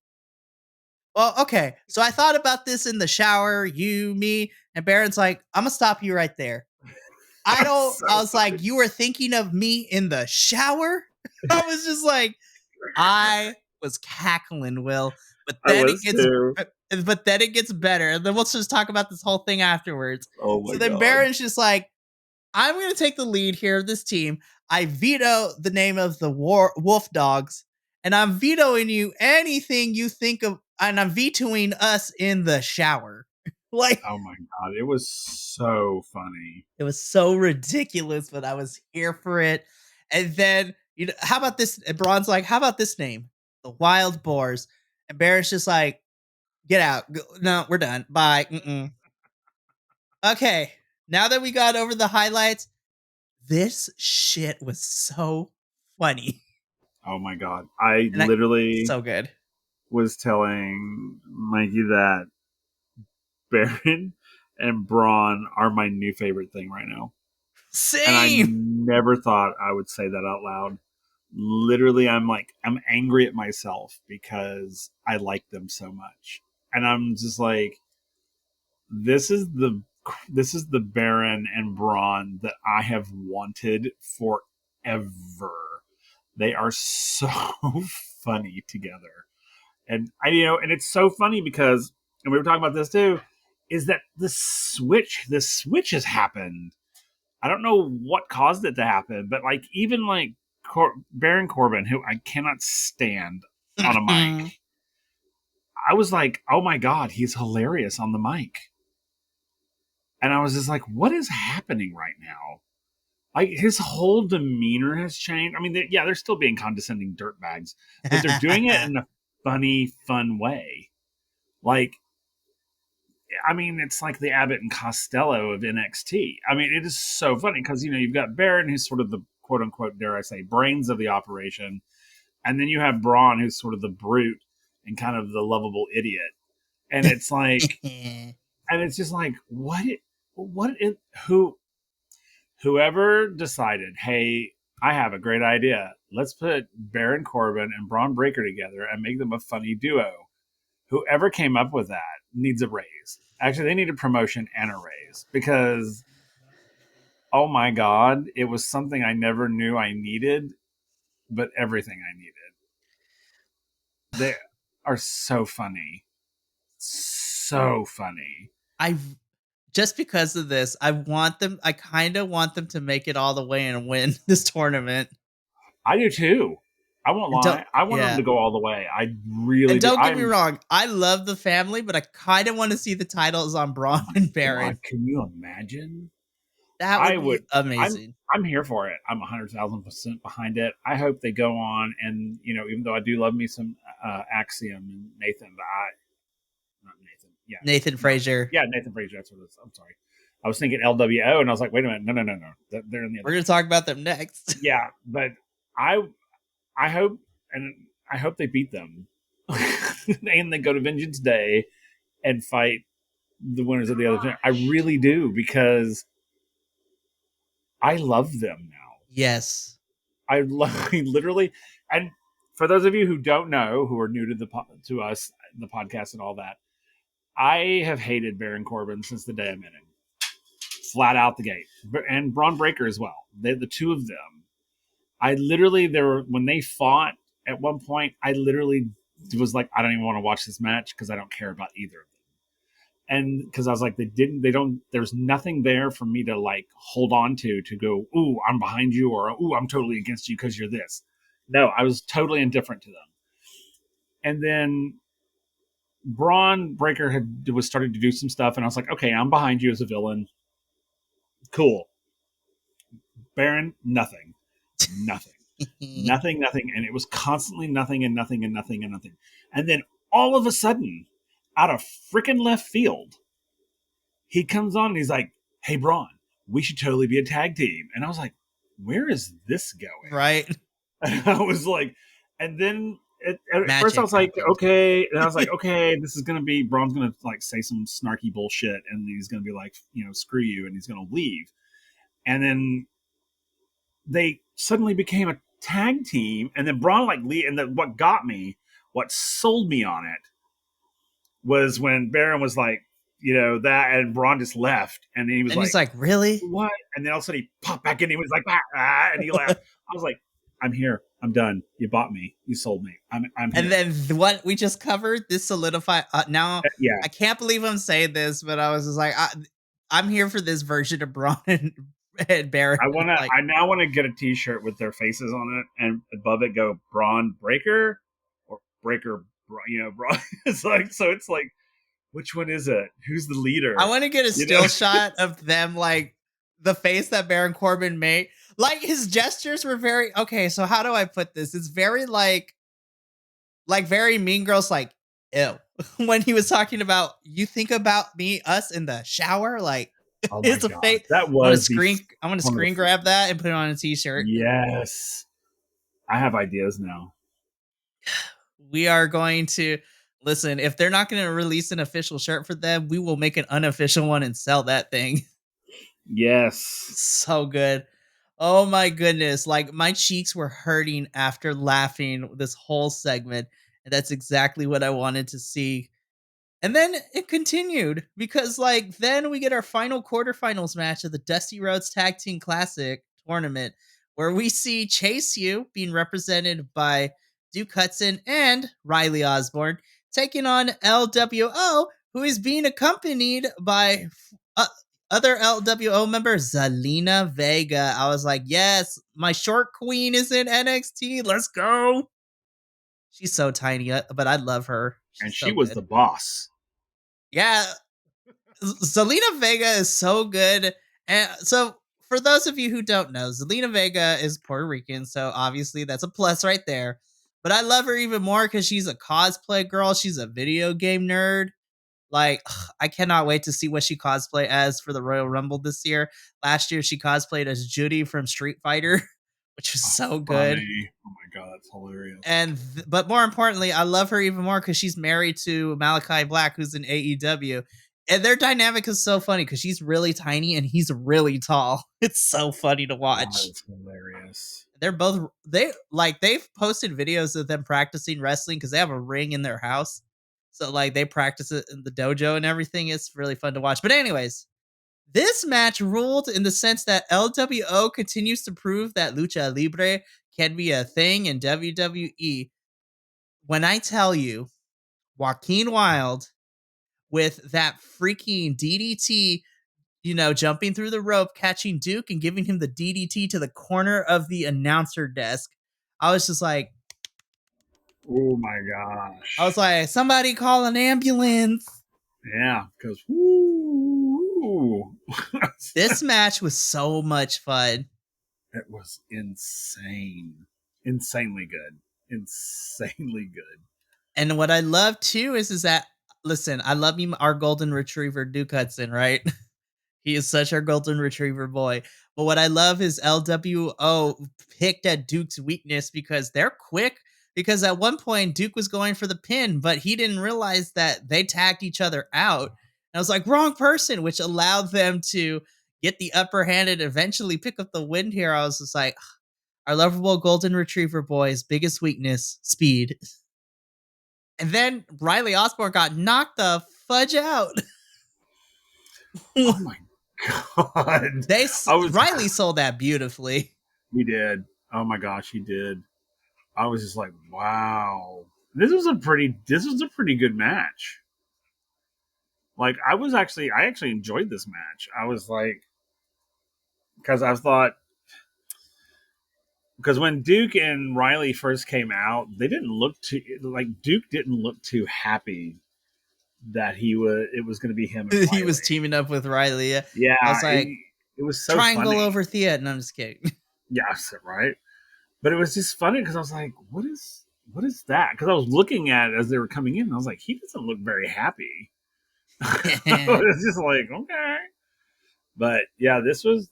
Well, okay. So I thought about this in the shower, you, me, and Baron's like, I'm going to stop you right there. I was like, you were thinking of me in the shower? I was just like, I was cackling, Will. But then it gets better. And then we'll just talk about this whole thing afterwards. Oh my so then god. Baron's just like, I'm going to take the lead here of this team. I veto the name of the wolf dogs, and I'm vetoing you anything you think of, and I'm vetoing us in the shower. Like, oh my god, it was so funny. It was so ridiculous, but I was here for it. And then, how about this? And Braun's like, how about this name? The Wild Boars. And Baron's just like, get out. No, we're done. Bye. Mm-mm. Okay, now that we got over the highlights, this shit was so funny. Oh my god. I literally so good. Was telling Mikey that Baron and Braun are my new favorite thing right now. Same. And I never thought I would say that out loud. Literally, I'm angry at myself because I like them so much. And I'm just like, this is the Baron and Braun that I have wanted forever. They are so funny together. And and it's so funny because, and we were talking about this too, is that the switch has happened. I don't know what caused it to happen, but like even like Baron Corbin, who I cannot stand on a mic, I was like, oh my god, he's hilarious on the mic. And I was just like, what is happening right now? Like his whole demeanor has changed. I mean, they're still being condescending dirtbags, but they're doing it in a funny, fun way. Like, I mean, it's like the Abbott and Costello of NXT. I mean, it is so funny because, you've got Baron, who's sort of the quote unquote, dare I say, brains of the operation. And then you have Braun, who's sort of the brute and kind of the lovable idiot. And it's like, and it's just like, who, whoever decided, hey, I have a great idea. Let's put Baron Corbin and Braun Breaker together and make them a funny duo. Whoever came up with that needs a raise. Actually, they need a promotion and a raise because, oh my God, it was something I never knew I needed, but everything I needed. They are so funny. So funny. I just because of this, I kind of want them to make it all the way and win this tournament. I do too. I won't lie. I want them to go all the way. I really do. Don't get me wrong. I love the family, but I kind of want to see the titles on Braun and Baron. God, can you imagine? That would be amazing. I'm here for it. I'm 100,000% behind it. I hope they go on, and even though I do love me some Axiom and Nathan, but not Nathan. Yeah, Nathan Frazier. Yeah, Nathan Frazier. That's what it is. I'm sorry. I was thinking LWO, and I was like, wait a minute, no. They're in the other. We're going to talk about them next. Yeah, but I hope, and I hope they beat them, and they go to Vengeance Day and fight the winners of the other two. I really do, because I love them now. Yes, I literally, and for those of you who don't know, who are new to us, the podcast and all that, I have hated Baron Corbin since the day I met him. Flat out the gate. And Braun Breaker as well. The two of them. I literally, when they fought at one point, I literally was like, I don't even want to watch this match because I don't care about either of them. And because I was like, there's nothing there for me to like hold on to go, ooh, I'm behind you, or ooh, I'm totally against you because you're this. No, I was totally indifferent to them. And then Braun Breaker was starting to do some stuff, and I was like, okay, I'm behind you as a villain. Cool. Baron, nothing. Nothing. And it was constantly nothing and nothing and nothing and nothing. And then all of a sudden, out of freaking left field, he comes on and he's like, hey, Braun, we should totally be a tag team. And I was like, where is this going? Right. And I was like, and then at first I was like, okay. And I was like, okay, this is going to be, Braun's going to like say some snarky bullshit, and he's going to be like, screw you, and he's going to leave. And then they suddenly became a tag team, and then Braun like leave. And then what sold me on it was when Baron was like, that, and Braun just left, and then he's like, really? What? And then all of a sudden he popped back in, and he was like, and he left. I was like, I'm here. I'm done. You bought me. You sold me. I'm here. And then what we just covered, this solidified. Now, yeah. I can't believe I'm saying this, but I was just like, I'm here for this version of Braun and Baron. I now want to get a T-shirt with their faces on it, and above it go Braun Breaker or Breaker. Braun. It's like, so it's like, which one is it? Who's the leader? I want to get a still shot of them, like the face that Baron Corbin made. Like his gestures were very okay. So how do I put this? It's very like very Mean Girls, like ew. When he was talking about, you think about us in the shower, like it's a face. That was I'm gonna screen grab that and put it on a T-shirt. Yes, I have ideas now. We are going to listen. If they're not going to release an official shirt for them, we will make an unofficial one and sell that thing. Yes, so good. Oh my goodness. Like my cheeks were hurting after laughing this whole segment. And that's exactly what I wanted to see. And then it continued because then we get our final quarterfinals match of the Dusty Rhodes Tag Team Classic tournament, where we see Chase U being represented by Duke Hudson and Riley Osborne taking on LWO, who is being accompanied by other LWO member, Zelina Vega. I was like, yes, my short queen is in NXT. Let's go. She's so tiny, but I love her. And she was the boss. Yeah. Zelina Vega is so good. And so for those of you who don't know, Zelina Vega is Puerto Rican. So obviously that's a plus right there. But I love her even more because she's a cosplay girl. She's a video game nerd. Like, I cannot wait to see what she cosplay as for the Royal Rumble this year. Last year, she cosplayed as Judy from Street Fighter, which was so good. Funny. Oh my that's hilarious. But more importantly, I love her even more because she's married to Malachi Black, who's in AEW. And their dynamic is so funny because she's really tiny and he's really tall. It's so funny to watch. That's hilarious. They've posted videos of them practicing wrestling because they have a ring in their house. So like they practice it in the dojo and everything. It's really fun to watch. But anyways, this match ruled in the sense that LWO continues to prove that lucha libre can be a thing in WWE. When I tell you, Joaquin Wilde with that freaking DDT, jumping through the rope, catching Duke and giving him the DDT to the corner of the announcer desk, I was just like, oh my gosh. I was like, somebody call an ambulance. Yeah, because this match was so much fun. It was insane. Insanely good. Insanely good. And what I love too is that, listen, I love you, our golden retriever, Duke Hudson, right? He is such our golden retriever boy. But what I love is LWO picked at Duke's weakness because they're quick. Because at one point, Duke was going for the pin, but he didn't realize that they tagged each other out. And I was like, wrong person, which allowed them to get the upper hand and eventually pick up the win here. I was just like, our lovable golden retriever boy's biggest weakness, speed. And then Riley Osborne got knocked the fudge out. Oh my god! Riley sold that beautifully. He did. Oh my gosh, he did. I was just like, wow, this was a pretty good match. Like I actually enjoyed this match. I was like, because I thought, because when Duke and Riley first came out, they didn't look too Duke didn't look too happy that it was going to be him. And he was teaming up with Riley. Yeah, I was like, it was so triangle funny. over Thea. No, I'm just kidding. Yeah, right. But it was just funny because I was like, what is that? Because I was looking at it as they were coming in, and I was like, he doesn't look very happy. It's just like, okay. But yeah, this was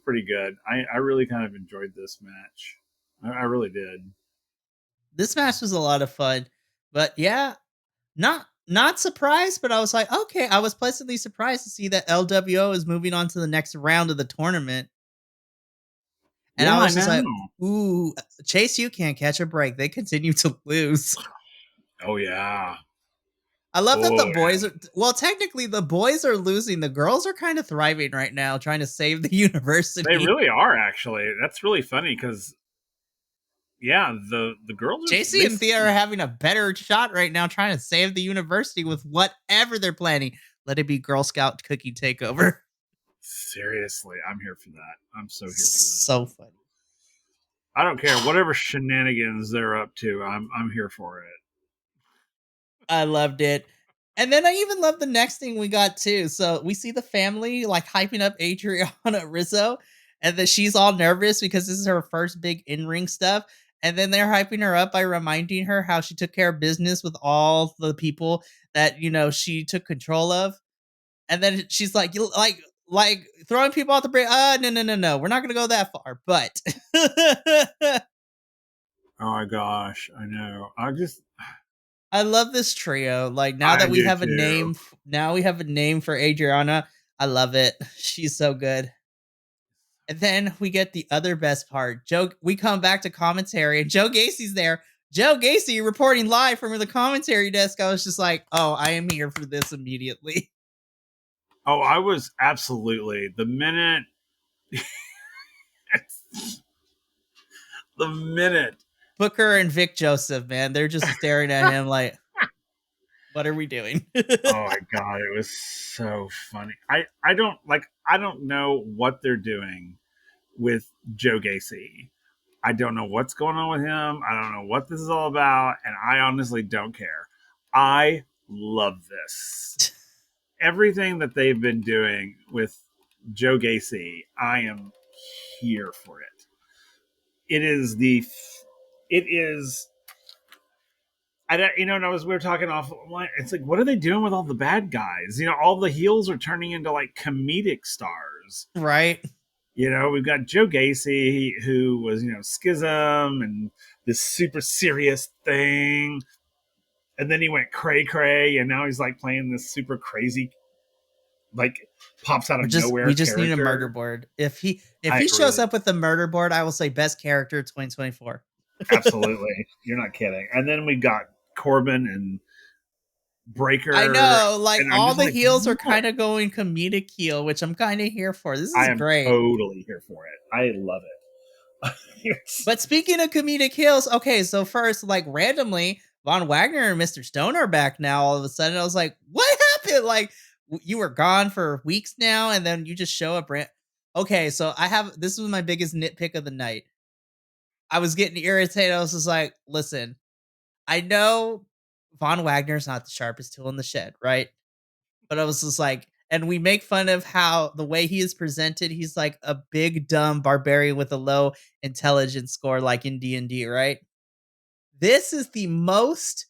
pretty good. I really kind of enjoyed this match. I really did. This match was a lot of fun. But yeah, not surprised, but I was like, okay, I was pleasantly surprised to see that LWO is moving on to the next round of the tournament. And yeah, I was just like, ooh, Chase, you can't catch a break. They continue to lose. Oh, yeah. I love that the boys are, well, technically the boys are losing. The girls are kind of thriving right now, trying to save the university. They really are, actually. That's really funny because, yeah, the girls are... JC and Thea are having a better shot right now trying to save the university with whatever they're planning. Let it be Girl Scout cookie takeover. Seriously, I'm here for that. I'm so here for that. So funny. I don't care. Whatever shenanigans they're up to, I'm here for it. I loved it. And then I even love the next thing we got too. So we see the family like hyping up Adriana Rizzo, and then she's all nervous because this is her first big in-ring stuff. And then they're hyping her up by reminding her how she took care of business with all the people that, she took control of. And then she's like throwing people out the break. No. We're not going to go that far. But. Oh my gosh. I know. I love this trio. Like now that we have a name, for Adriana. I love it. She's so good. And then we get the other best part. We come back to commentary and Joe Gacy's there. Joe Gacy reporting live from the commentary desk. I was just like, oh, I am here for this immediately. Oh, I was absolutely. The minute Booker and Vic Joseph, man, they're just staring at him like, what are we doing? Oh my god, it was so funny. I don't know what they're doing with Joe Gacy. I don't know what's going on with him. I don't know what this is all about, and I honestly don't care. I love this. Everything that they've been doing with Joe Gacy, I am here for it. It is. We were talking off. It's like, what are they doing with all the bad guys? All the heels are turning into like comedic stars, right? You know, we've got Joe Gacy, who was, Schism and this super serious thing. And then he went cray cray, and now he's like playing this super crazy, like pops out of We nowhere just need a murder character. board. If I he shows really, up with the murder board, I will say best character 2024. absolutely, you're not kidding. And then we got Corbin and I Breaker, know, like and I'm all just the like, heels are what? kind of going comedic heel, which I'm kind of here for. This I is am great. totally here for it. I love it. It's- But speaking of comedic heels, okay, so first, like randomly, Von Wagner and Mr. Stone are back now. All of a sudden, I was like, "What happened? Like, you were gone for weeks now, and then you just show up." Okay, so I have this was my biggest nitpick of the night. I was getting irritated. I was just like, "Listen, I know Von Wagner's not the sharpest tool in the shed, right?" But I was just like, and we make fun of how the way he is presented, he's like a big dumb barbarian with a low intelligence score, like in D&D, right? This is the most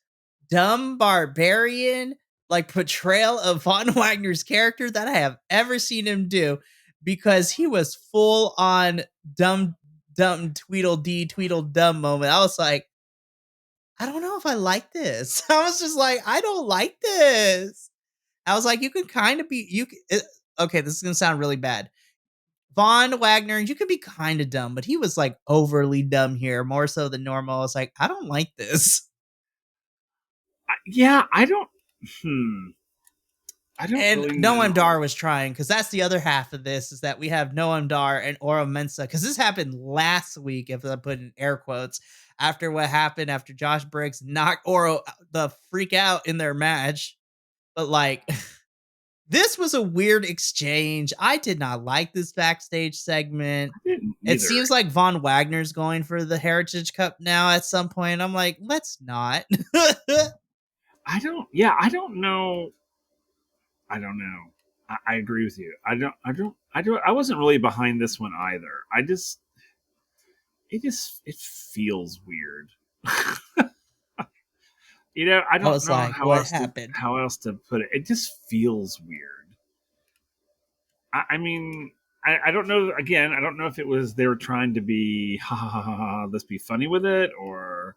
dumb barbarian like portrayal of Von Wagner's character that I have ever seen him do, because he was full on dumb Tweedledee Tweedledum moment. I was like, I don't know if I like this. I was just like, I don't like this. I was like, you could kind of be okay, this is gonna sound really bad. Von Wagner, you could be kind of dumb, but he was like overly dumb here, more so than normal. I was like, I don't like this. yeah, I don't. Hmm. I don't And really Noam Dar know. was trying, because that's the other half of this, is that we have Noam Dar and Oro Mensa, because this happened last week, if I put in air quotes, after what happened after Josh Briggs knocked Oro the freak out in their match. But like, this was a weird exchange. I did not like this backstage segment. I didn't It either. seems like Von Wagner's going for the Heritage Cup now at some point. I'm like, let's not. I don't. Yeah, I don't know. I don't know. I agree with you. I don't. I don't. I don't. I wasn't really behind this one either. I just. It feels weird. I I don't was know like, what happened? how else to put it. It just feels weird. I mean, I don't know. Again, I don't know if it was they were trying to be ha ha ha ha, ha let's be funny with it, or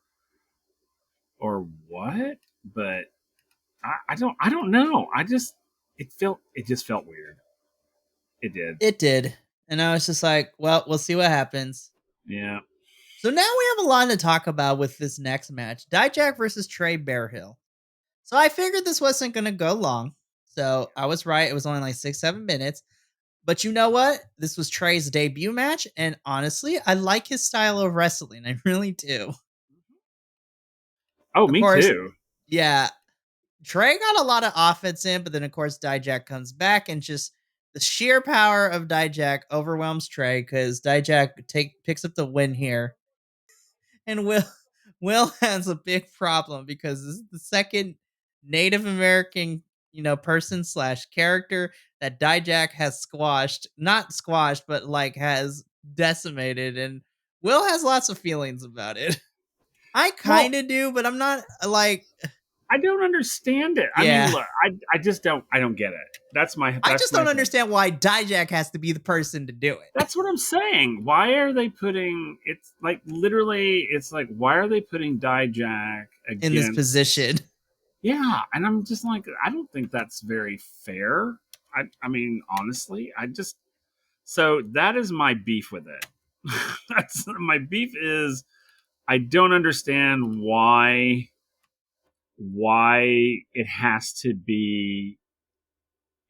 what. But I don't know. It just felt weird. It did. It did. And I was just like, well, we'll see what happens. Yeah. So now we have a lot to talk about with this next match, Dijak versus Trey Bearhill. So I figured this wasn't going to go long. So I was right. It was only like 6-7 minutes. But you know what? This was Trey's debut match. And honestly, I like his style of wrestling. I really do. Oh, Of me course, too. yeah, Trey got a lot of offense in, but then of course Dijak comes back, and just the sheer power of Dijak overwhelms Trey, because Dijak picks up the win here. And Will has a big problem, because this is the second Native American, person slash character that Dijak has squashed. Not squashed, but like has decimated, and Will has lots of feelings about it. I Well, kind of do, but I'm not like, I don't understand it. I mean, yeah. look, I just don't. I don't get it. I That's just my don't thing. understand why Dijak has to be the person to do it That's what I'm saying. Why are they putting? It's like literally. It's like why are they putting Dijak in this against? position. Yeah, and I'm just like, I don't think that's very fair. I mean, honestly, I just so that is my beef with it. That's my beef is I don't understand why it has to be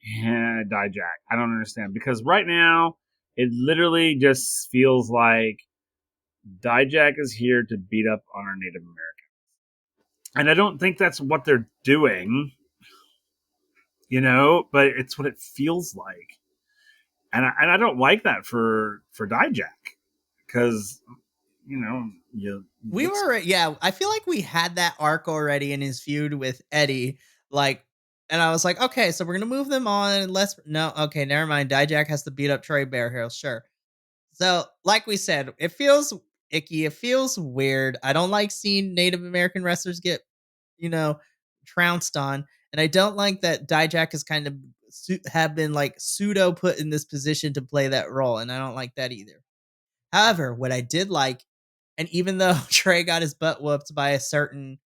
Dijak. I don't understand because right now it literally just feels like Dijak is here to beat up on our Native American, and I don't think that's what they're doing. But it's what it feels like, and I don't like that for Dijak because you We let's were, yeah, I feel like we had that arc already in his feud with Eddie. Like, and I was like, okay, so we're going to move them on. No, okay, never mind. Dijak has to beat up Trey Bearhill. Sure. So, like we said, it feels icky. It feels weird. I don't like seeing Native American wrestlers get, you know, trounced on. And I don't like that Dijak is kind of have been like pseudo put in this position to play that role, and I don't like that either. However, what I did like, and even though Trey got his butt whooped by a certain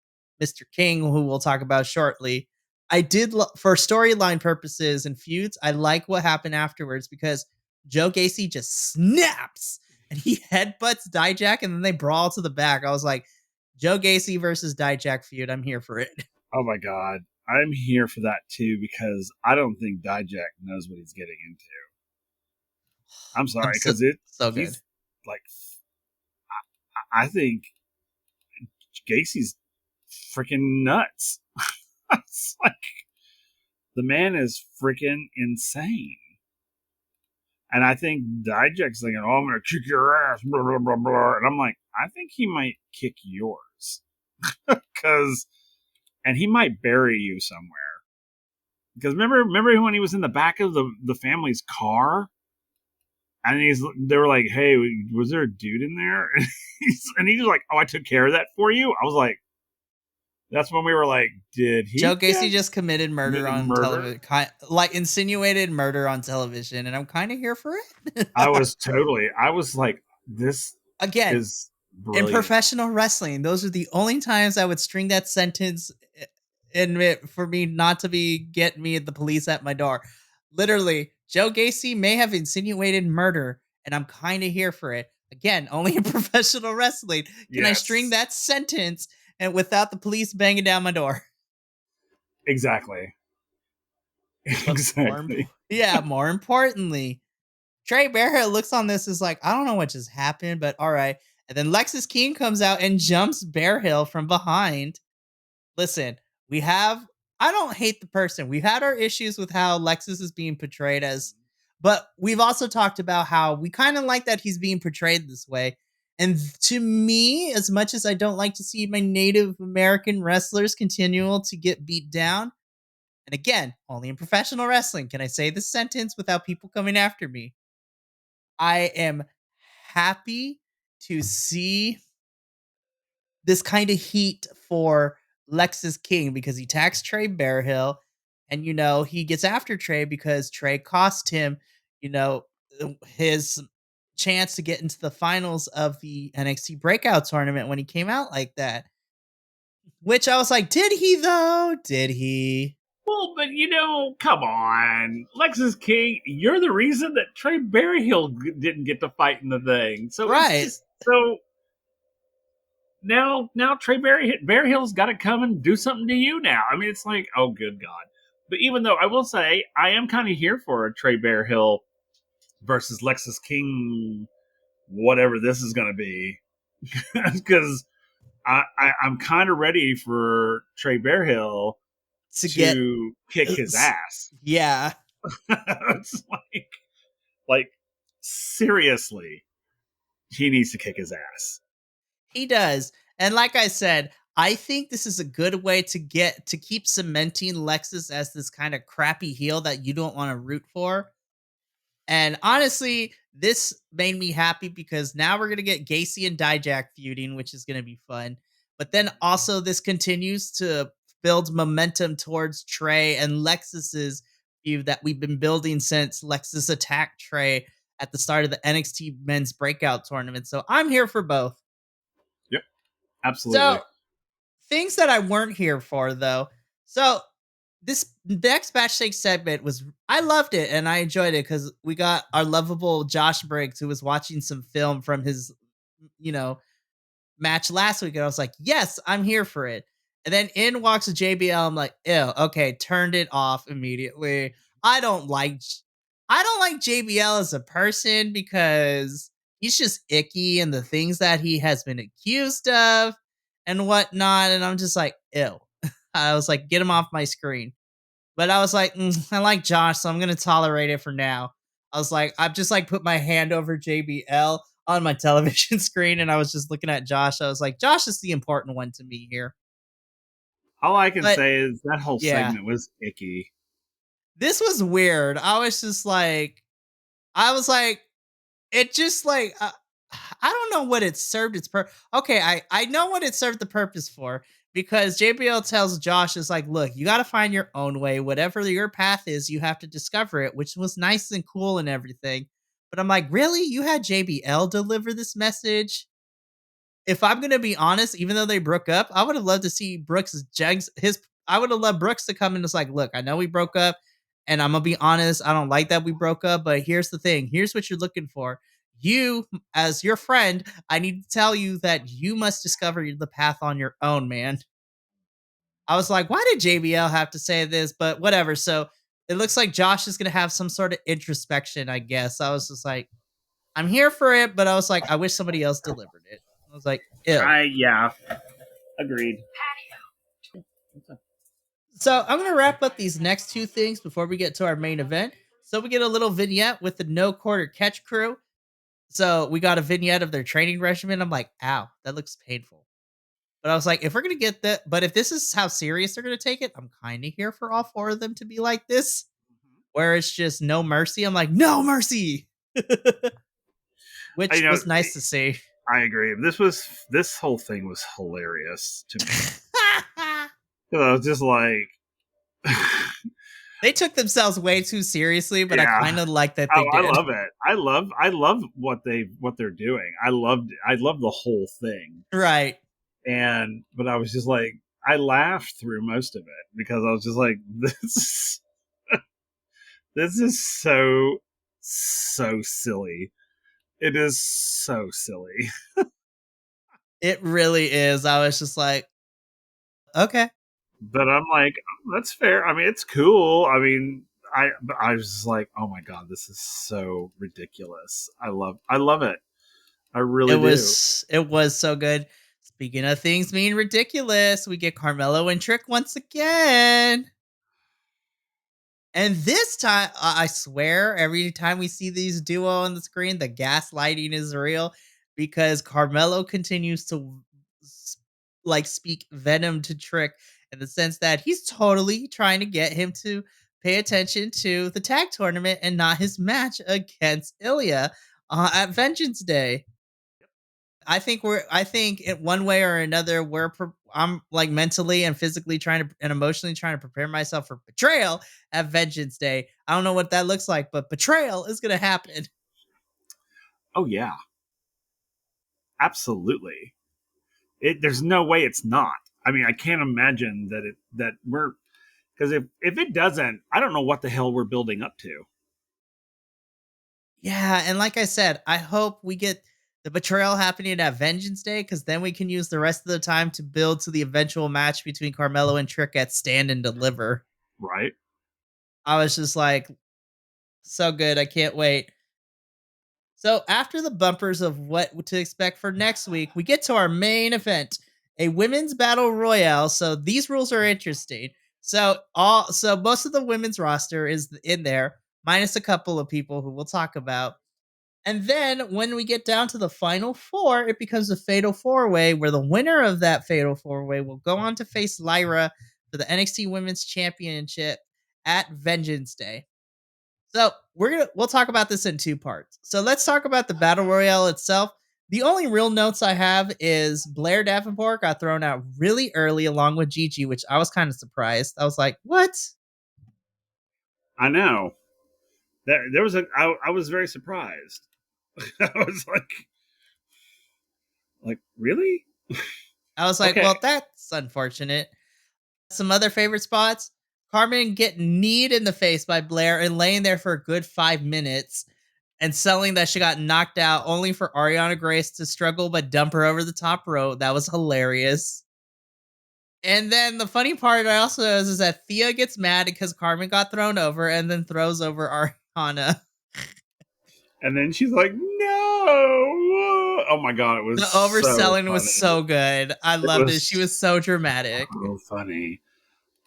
Mr. King, who we'll talk about shortly, I did for storyline purposes and feuds. I like what happened afterwards because Joe Gacy just snaps and he headbutts Dijak, and then they brawl to the back. I was like, Joe Gacy versus Dijak feud. I'm here for it. Oh my god, I'm here for that too because I don't think Dijak knows what he's getting into. I'm sorry So, because so good. he's like I think Gacy's freaking nuts. It's like the man is freaking insane. And I think Dijak's thinking, oh, I'm going to kick your ass, blah, blah, blah, blah. And I'm like, I think he might kick yours. And he might bury you somewhere. Because remember when he was in the back of the family's car? And they were like, hey, was there a dude in there? And he's like, oh, I took care of that for you? I was like, that's when we were like, did he? Joe Gacy just committed murder on television, like insinuated murder on television, and I'm kind of here for it. I was like, this Again, is brilliant. In professional wrestling, those are the only times I would string that sentence in it for me not to be getting me the police at my door. Literally, Joe Gacy may have insinuated murder, and I'm kind of here for it. Again, only in professional wrestling can I string that sentence and without the police banging down my door. Exactly. Exactly. More importantly, Trey Bearhead looks on this as like, I don't know what just happened, but all right. And then Lexus King comes out and jumps Bearhill from behind. Listen, I don't hate the person. We've had our issues with how Lexus is being portrayed as, but we've also talked about how we kind of like that he's being portrayed this way. And to me, as much as I don't like to see my Native American wrestlers continual to get beat down, and again, only in professional wrestling can I say this sentence without people coming after me. I am happy to see this kind of heat for Lexus King because he tags Trey Bearhill, and he gets after Trey because Trey cost him, his chance to get into the finals of the NXT breakout tournament when he came out like that. Which I was like, did he though? Did he? Well, but come on. Lexus King, you're the reason that Trey Berryhill didn't get to fight in the thing. So right. Now Trey Berryhill's got to come and do something to you now. I mean, it's like, oh, good God. But even though I will say, I am kind of here for a Trey Berryhill versus Lexus King, whatever this is going to be. Because I'm kind of ready for Trey Bearhill to kick his ass. Yeah. It's like seriously, he needs to kick his ass. He does. And like I said, I think this is a good way to keep cementing Lexus as this kind of crappy heel that you don't want to root for. And honestly, this made me happy because now we're going to get Gacy and Dijak feuding, which is going to be fun. But then also this continues to build momentum towards Trey and Lexus's feud that we've been building since Lexus attacked Trey at the start of the NXT men's breakout tournament. So I'm here for both. Yep, absolutely. So things that I weren't here for though. So this next backstage segment I loved it and I enjoyed it because we got our lovable Josh Briggs who was watching some film from his, match last week. And I was like, yes, I'm here for it. And then in walks a JBL. I'm like, ew, okay, turned it off immediately. I don't like JBL as a person because he's just icky and the things that he has been accused of and whatnot. And I'm just like, ew. I was like, get him off my screen. But I was like, I like Josh, so I'm going to tolerate it for now. I was like, I've just put my hand over JBL on my television screen and I was just looking at Josh. I was like, Josh is the important one to me here. All I can say is that whole segment was icky. This was weird. I was like, it just I don't know what it served its purpose. Okay, I know what it served the purpose for because JBL tells Josh is like, look, you got to find your own way. Whatever your path is, you have to discover it, which was nice and cool and everything. But I'm like, really? You had JBL deliver this message? If I'm gonna be honest, even though they broke up, I would have loved to see Brooks Jegs his I would have loved Brooks to come in and just like, look, I know we broke up, and I'm gonna be honest, I don't like that we broke up, but here's the thing, here's what you're looking for. You, as your friend, I need to tell you that you must discover the path on your own, man. I was like, why did JBL have to say this? But whatever. So it looks like Josh is gonna have some sort of introspection, I guess. I was just like, I'm here for it, but I was like, I wish somebody else delivered it. I was like, ew. Yeah, agreed. So I'm gonna wrap up these next two things before we get to our main event. So we get a little vignette with the no quarter catch crew. So we got a vignette of their training regimen. I'm like, ow, that looks painful. But I was like, if we're gonna get that, but if this is how serious they're gonna take it, I'm kind of here for all four of them to be like this, where it's just no mercy. I'm like, no mercy, which You know, was nice to see. I agree. This whole thing was hilarious to me. 'Cause I was just like, They took themselves way too seriously, but I yeah. kind of like that they I did. love it. I love what they're doing. I love the whole thing. Right. But I was just like, I laughed through most of it because I was just like, this is so silly. It is so silly. It really is. I was just like, okay. But I'm like, oh, that's fair. I mean, it's cool. I mean, I was just like, oh my god, this is so ridiculous. I love it. I really It was so good. Speaking of things being ridiculous, we get Carmelo and Trick once again. And this time, I swear, every time we see these duo on the screen, the gaslighting is real because Carmelo continues to like speak venom to Trick in the sense that he's totally trying to get him to pay attention to the tag tournament and not his match against Ilia at Vengeance Day. I think in one way or another I'm like mentally and physically trying to and emotionally trying to prepare myself for betrayal at Vengeance Day. I don't know what that looks like, but betrayal is going to happen. Oh yeah, absolutely. There's no way it's not. I mean, I can't imagine that we're, because if it doesn't, I don't know what the hell we're building up to. Yeah, and like I said, I hope we get the betrayal happening at Vengeance Day because then we can use the rest of the time to build to the eventual match between Carmelo and Trick at Stand and Deliver. Right? I was just like, so good. I can't wait. So after the bumpers of what to expect for next week, we get to our main event, a women's battle royale. So these rules are interesting. So most of the women's roster is in there, minus a couple of people who we'll talk about. And then when we get down to the final four, it becomes a fatal four way where the winner of that fatal four way will go on to face Lyra for the NXT Women's Championship at Vengeance Day. So we'll talk about this in two parts. So let's talk about the battle royale itself. The only real notes I have is Blair Davenport got thrown out really early along with Gigi, which I was kind of surprised. I was like, what? I know. There was I was very surprised. I was like really? I was like, Okay. well, that's unfortunate. Some other favorite spots. Carmen getting kneed in the face by Blair and laying there for a good 5 minutes and selling that she got knocked out only for Ariana Grace to struggle but dump her over the top rope. That was hilarious. And then the funny part I also is that Thea gets mad because Carmen got thrown over and then throws over Ariana. And then she's like, no. Oh my god, it was The so overselling was funny. so good. I loved it. She was so dramatic. So funny.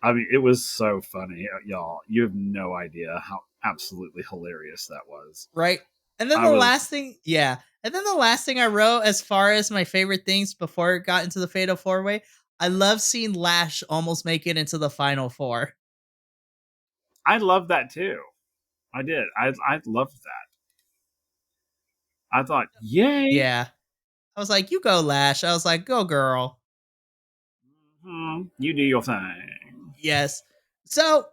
I mean, it was so funny, y'all. You have no idea how absolutely hilarious that was. Right. And then last thing, yeah. And then the last thing I wrote as far as my favorite things before it got into the Fatal 4-Way, I love seeing Lash almost make it into the Final Four. I love that too. I did. I loved that. I thought, yay. Yeah. I was like, you go, Lash. I was like, go, girl. You do your thing. Yes. So,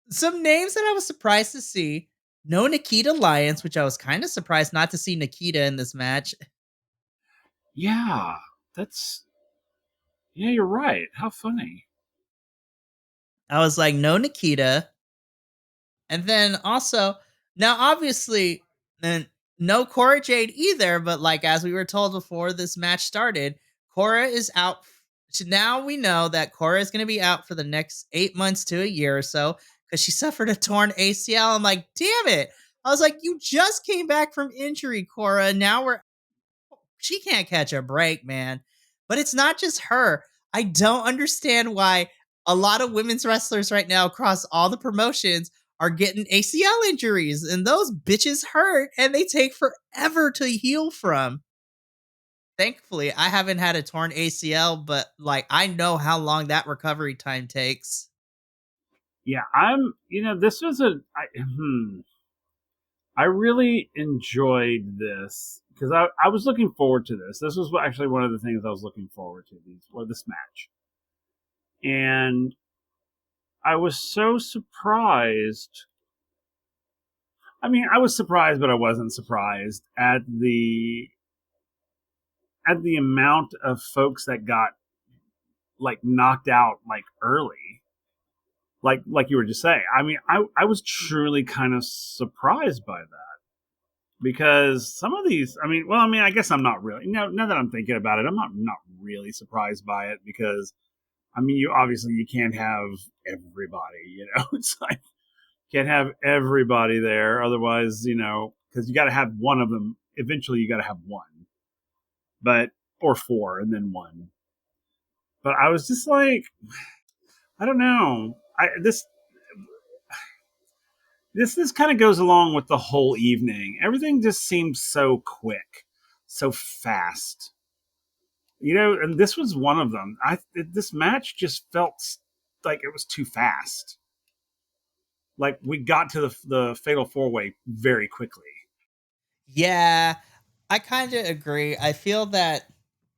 some names that I was surprised to see. No Nikita Lyons, which I was kind of surprised not to see Nikita in this match. Yeah, that's yeah. You're right. How funny. I was like, no Nikita. And then also, now obviously, and no Cora Jade either, but like as we were told before this match started, Cora is out. So now we know that Cora is going to be out for the next 8 months to a year or so because she suffered a torn ACL. I'm like, damn it. I was like, you just came back from injury, Cora. Now she can't catch a break, man. But it's not just her. I don't understand why a lot of women's wrestlers right now across all the promotions are getting ACL injuries, and those bitches hurt and they take forever to heal from. Thankfully, I haven't had a torn ACL, but like I know how long that recovery time takes. Yeah, I'm. You know, this was I really enjoyed this because I was looking forward to this. This was actually one of the things I was looking forward to this match, and I was so surprised. I mean, I was surprised, but I wasn't surprised at the amount of folks that got like knocked out like early. Like you were just saying. I mean, I was truly kind of surprised by that because some of these. I mean, I guess I'm not really. Now that I'm thinking about it, I'm not really surprised by it because I mean, you can't have everybody. You know, it's like can't have everybody there, otherwise, you know, because you got to have one of them. Eventually, you got to have one, but or four and then one. But I was just like, I don't know. This kind of goes along with the whole evening. Everything just seems so quick, so fast. You know, and this was one of them. This match just felt like it was too fast. Like we got to the fatal four way very quickly. Yeah, I kind of agree. I feel that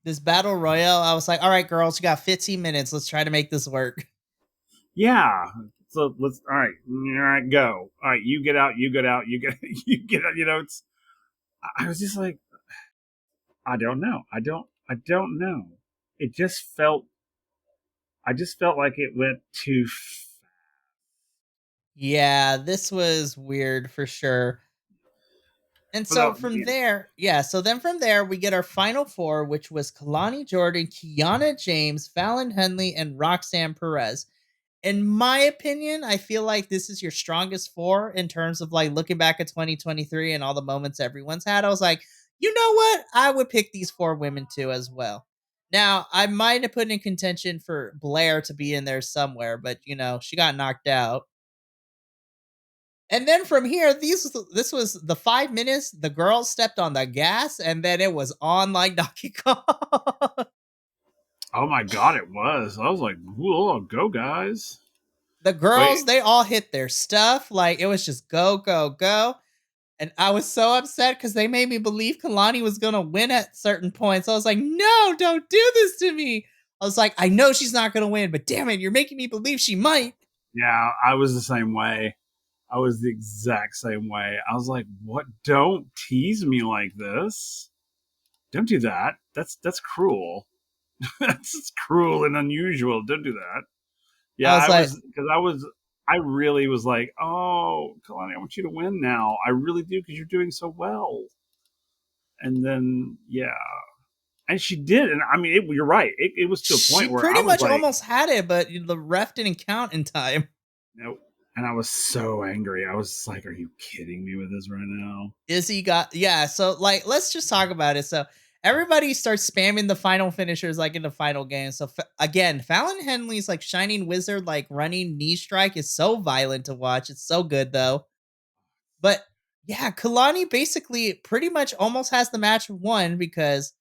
this battle royale, I was like, all right, girls, you got 15 minutes. Let's try to make this work. Yeah. So let's all right, go. All right, you get out, you get out, you get you get out. You know, it's. I was just like, I don't know. I don't know. It just felt. I just felt like it went too. Yeah, this was weird for sure. And so from there, yeah, so then from there, we get our final four, which was Kalani Jordan, Kiana James, Fallon Henley, and Roxanne Perez. In my opinion, I feel like this is your strongest four in terms of like looking back at 2023 and all the moments everyone's had. I was like, you know what? I would pick these four women too as well. Now, I might have put in contention for Blair to be in there somewhere, but you know, she got knocked out. And then from here, this was the 5 minutes. The girls stepped on the gas, and then it was on like Donkey Kong. Oh my god, it was. I was like, "Whoa, go guys!" The Wait, girls, they all hit their stuff. Like it was just go, go, go. And I was so upset because they made me believe Kalani was gonna win at certain points. I was like, no, don't do this to me. I was like, I know she's not gonna win, but damn it, you're making me believe she might. yeah, I was the same way. I was the exact same way. I was like, "What? Don't tease me like this. Don't do that. That's cruel. That's cruel and unusual. Don't do that." I Yeah, was like, I really was like, "Oh, Kalani, I want you to win now. I really do because you're doing so well." And then, yeah, and she did, and I mean, you're right. It was to a she point where I pretty was much like, almost had it, but the ref didn't count in time. "Nope." And I was so angry. I was like, "Are you kidding me with this right now?" Izzy got yeah. So like, let's just talk about it. So everybody starts spamming the final finishers like in the final game. So again, Fallon Henley's like shining wizard, like running knee strike is so violent to watch. It's so good though. But yeah, Kalani basically pretty much almost has the match won because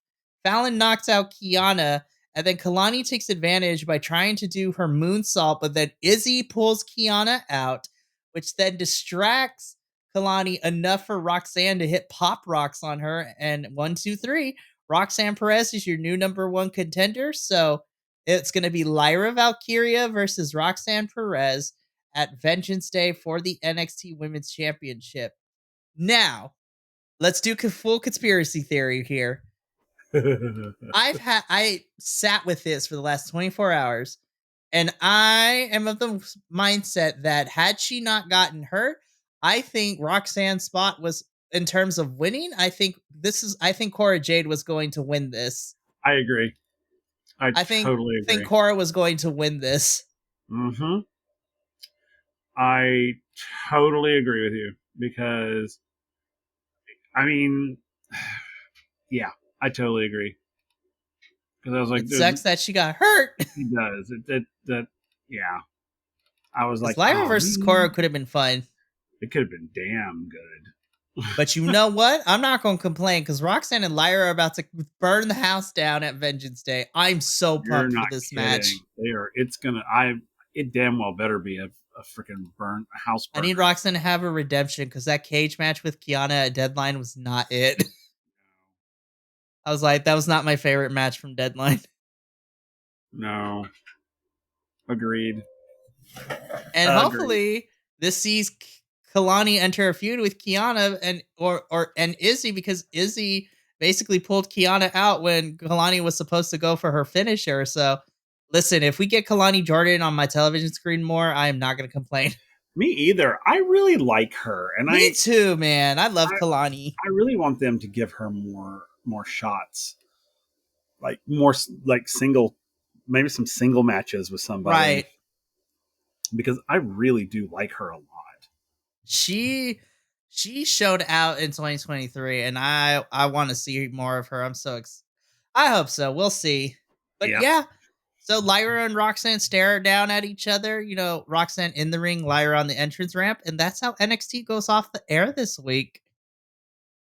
Fallon knocks out Kiana, and then Kalani takes advantage by trying to do her moonsault, but then Izzy pulls Kiana out, which then distracts Kalani enough for Roxanne to hit pop rocks on her. And 1, 2, 3, Roxanne Perez is your new number one contender. So It's going to be Lyra Valkyria versus Roxanne Perez at Vengeance Day for the NXT Women's Championship. Now, let's do full conspiracy theory here. I sat with this for the last 24 hours, and I am of the mindset that had she not gotten hurt, I think Roxanne's spot was, in terms of winning, I think Cora Jade was going to win this. I agree. I totally agree. I think Cora was going to win this. Mm-hmm. I totally agree with you because, I mean, yeah, I totally agree. Because I was like, it sucks that she got hurt. He does. Yeah. I was like, Lyra versus Cora could have been fun. It could have been damn good. But you know what? I'm not going to complain because Roxanne and Lyra are about to burn the house down at Vengeance Day. I'm so pumped for this match. They are. It damn well better be a freaking house burn. I need Roxanne to have a redemption because that cage match with Kiana at Deadline was not it. I was like, that was not my favorite match from Deadline. No. Agreed. And hopefully this sees Kalani enter a feud with Kiana and Izzy, because Izzy basically pulled Kiana out when Kalani was supposed to go for her finisher. So listen, if we get Kalani Jordan on my television screen more, I am not going to complain. Me either. I really like her, and Me too, man. I love Kalani. I really want them to give her more shots, like more like maybe some single matches with somebody, right? Because I really do like her a lot. She showed out in 2023, and I want to see more of her. I'm so I hope so. We'll see. But yeah. So Lyra and Roxanne stare down at each other. You know, Roxanne in the ring, Lyra on the entrance ramp, and that's how NXT goes off the air this week.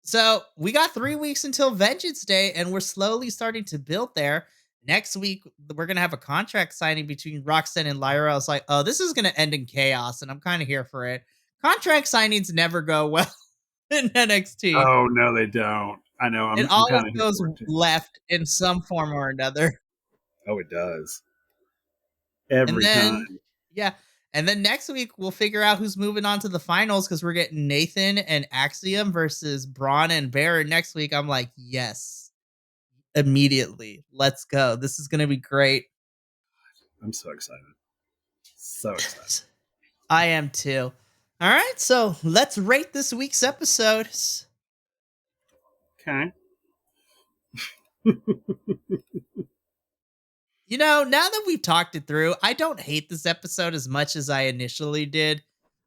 So we got 3 weeks until Vengeance Day, and we're slowly starting to build there. Next week, we're going to have a contract signing between Roxanne and Lyra. I was like, oh, this is going to end in chaos, and I'm kind of here for it. Contract signings never go well in NXT. Oh, no, they don't. I know. It always goes left in some form or another. Oh, it does. Every time. Yeah. And then next week, we'll figure out who's moving on to the finals because we're getting Nathan and Axiom versus Braun and Baron next week. I'm like, yes. Immediately. Let's go. This is going to be great. I'm so excited. So excited. I am too. All right. So let's rate this week's episodes. Okay. You know, now that we've talked it through, I don't hate this episode as much as I initially did.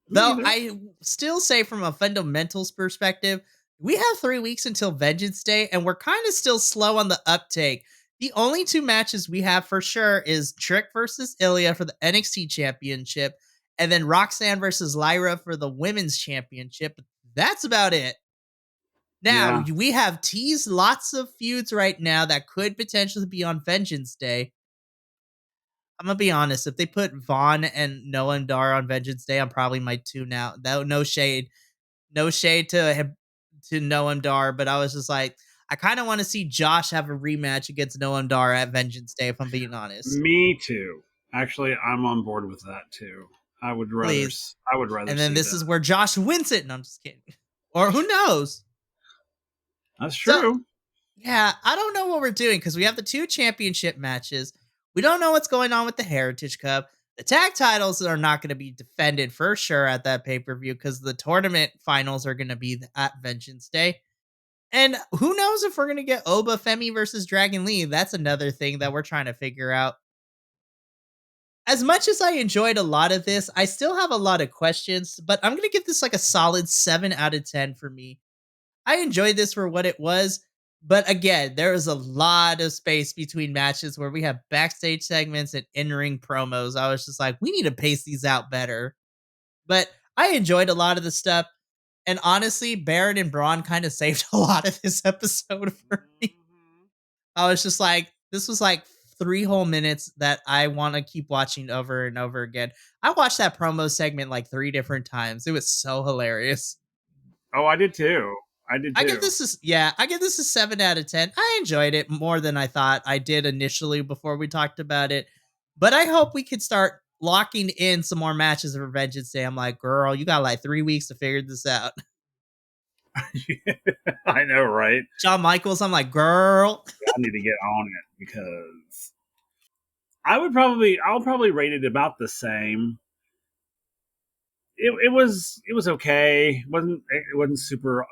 Though I still say from a fundamentals perspective, we have 3 weeks until Vengeance Day, and we're kind of still slow on the uptake. The only 2 matches we have for sure is Trick versus Ilia for the NXT Championship, and then Roxanne versus Lyra for the Women's Championship. That's about it. Now, we have teased lots of feuds right now that could potentially be on Vengeance Day. I'm gonna be honest. If they put Vaughn and Noam Dar on Vengeance Day, I'm probably might tune out. No shade to him, to Noam Dar, but I was just like, I kind of want to see Josh have a rematch against Noam Dar at Vengeance Day. If I'm being honest, me too. Actually, I'm on board with that too. I would rather. Please. I would rather. And then this is where Josh wins it. And I'm just kidding. Or who knows? That's true. So, yeah, I don't know what we're doing because we have the 2 championship matches. We don't know what's going on with the Heritage Cup. The tag titles are not going to be defended for sure at that pay-per-view because the tournament finals are going to be at Vengeance Day. And who knows if we're going to get Obafemi versus Dragon Lee. That's another thing that we're trying to figure out. As much as I enjoyed a lot of this, I still have a lot of questions, but I'm going to give this like a solid 7 out of 10 for me. I enjoyed this for what it was. But again, there is a lot of space between matches where we have backstage segments and in-ring promos. I was just like, we need to pace these out better. But I enjoyed a lot of the stuff. And honestly, Baron and Braun kind of saved a lot of this episode for me. I was just like, this was like 3 whole minutes that I want to keep watching over and over again. I watched that promo segment like 3 different times. It was so hilarious. Oh, I did too. I did I give too. this I give this a 7 out of 10. I enjoyed it more than I thought I did initially before we talked about it. But I hope we could start locking in some more matches of Vengeance Day. I'm like, girl, you got like 3 weeks to figure this out. I know, right? Shawn Michaels, I'm like, girl. I need to get on it because I'll probably rate it about the same. It was okay. It wasn't super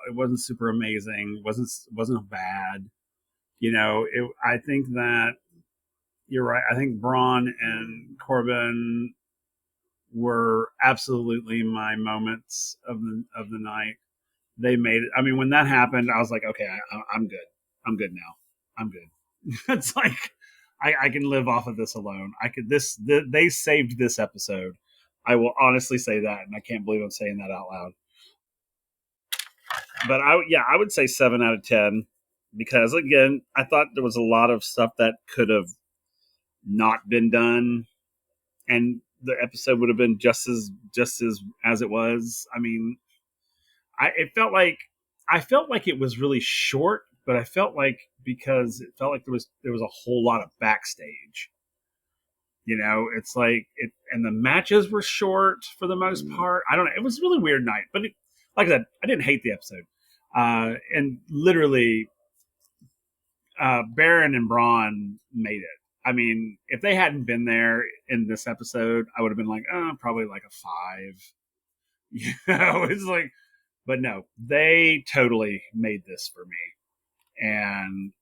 amazing. Wasn't bad. I think that you're right. I think Braun and Corbin were absolutely my moments of the night. They made it. I mean, when that happened, I was like, okay, I'm good. I'm good now. I'm good. It's like I can live off of this alone. I could they saved this episode. I will honestly say that, and I can't believe I'm saying that out loud. But I would say 7 out of 10 because again, I thought there was a lot of stuff that could have not been done, and the episode would have been just as it was. I mean, it felt like it was really short, but I felt like because it felt like there was a whole lot of backstage. It's like it, and the matches were short for the most part. I don't know. It was a really weird night, but like I said, I didn't hate the episode. And literally, Baron and Braun made it. I mean, if they hadn't been there in this episode, I would have been like, probably like a 5. It's like, but no, they totally made this for me, and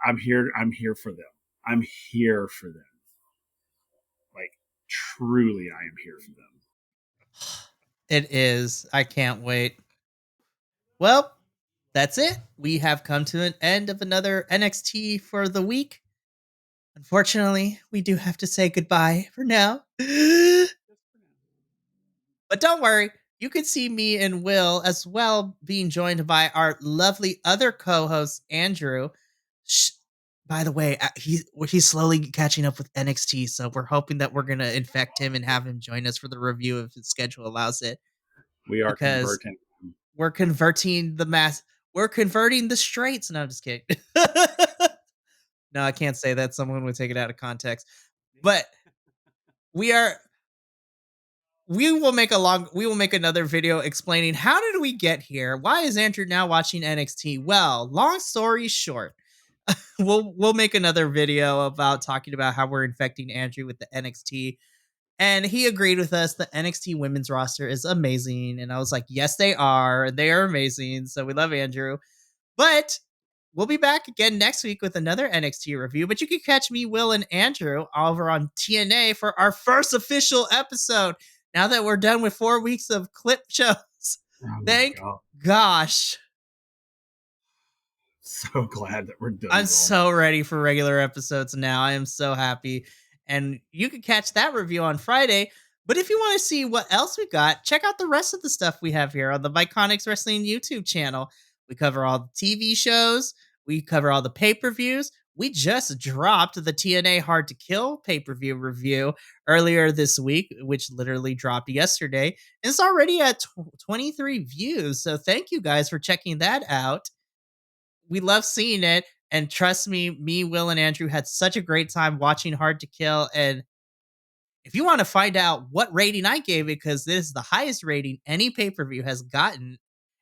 I'm here. I'm here for them. I'm here for them. Like truly, I am here for them. It is. I can't wait. Well, that's it. We have come to an end of another NXT for the week. Unfortunately, we do have to say goodbye for now. But don't worry, you can see me and Will as well being joined by our lovely other co-host Andrew. Sh- by the way, he's slowly catching up with NXT, so we're hoping that we're gonna infect him and have him join us for the review if his schedule allows it. We are Because converting. we're converting the mass. We're converting the straights. No, I'm just kidding. No, I can't say that. Someone would take it out of context. But we are we will make another video explaining how did we get here? Why is Andrew now watching NXT? Well, long story short, we'll make another video about talking about how we're infecting Andrew with the NXT. And he agreed with us. The NXT women's roster is amazing. And I was like, yes, they are. They are amazing. So we love Andrew. But we'll be back again next week with another NXT review. But you can catch me, Will, and Andrew over on TNA for our first official episode. Now that we're done with 4 weeks of clip shows. Oh Thank God. gosh. So glad that we're done. I'm so ready for regular episodes now. I am so happy. And you can catch that review on Friday. But if you want to see what else we got, check out the rest of the stuff we have here on the Viconics Wrestling YouTube channel. We cover all the TV shows, we cover all the pay per views. We just dropped the TNA Hard to Kill pay per view review earlier this week, which literally dropped yesterday. And it's already at 23 views. So thank you guys for checking that out. We love seeing it. And trust me, Will, and Andrew had such a great time watching Hard to Kill. And if you want to find out what rating I gave it, because this is the highest rating any pay per view has gotten,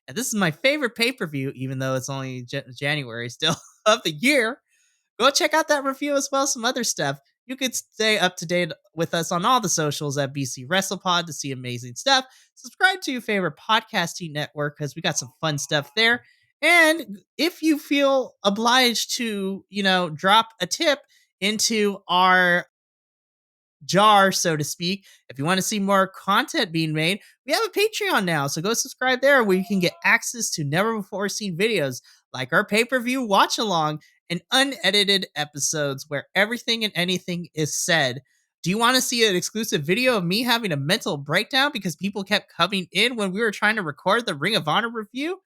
and this is my favorite pay per view, even though it's only January still of the year, go check out that review as well as some other stuff. You could stay up to date with us on all the socials at BC WrestlePod to see amazing stuff. Subscribe to your favorite podcasting network because we got some fun stuff there. And if you feel obliged to, drop a tip into our jar, so to speak, if you want to see more content being made, we have a Patreon now. So go subscribe there where you can get access to never before seen videos like our pay per view watch along and unedited episodes where everything and anything is said. Do you want to see an exclusive video of me having a mental breakdown because people kept coming in when we were trying to record the Ring of Honor review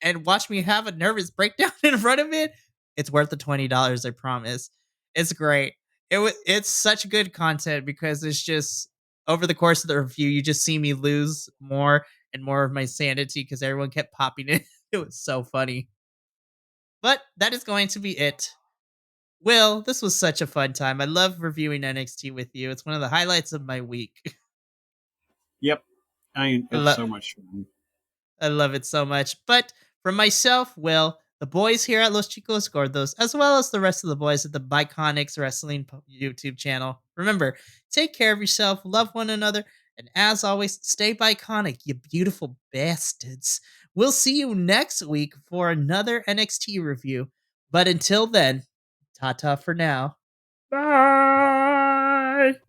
and watch me have a nervous breakdown in front of it? It's worth the $20, I promise. It's great. It's such good content because it's just over the course of the review, you just see me lose more and more of my sanity because everyone kept popping in It was so funny. But that is going to be it. Will, this was such a fun time. I love reviewing NXT with you. It's one of the highlights of my week. Yep. I mean, I, it's lo- so much fun. I love it so much. But for myself, Will, the boys here at Los Chicos Gordos, as well as the rest of the boys at the Biconics Wrestling YouTube channel, remember, take care of yourself, love one another, and as always, stay biconic, you beautiful bastards. We'll see you next week for another NXT review. But until then, ta ta for now. Bye.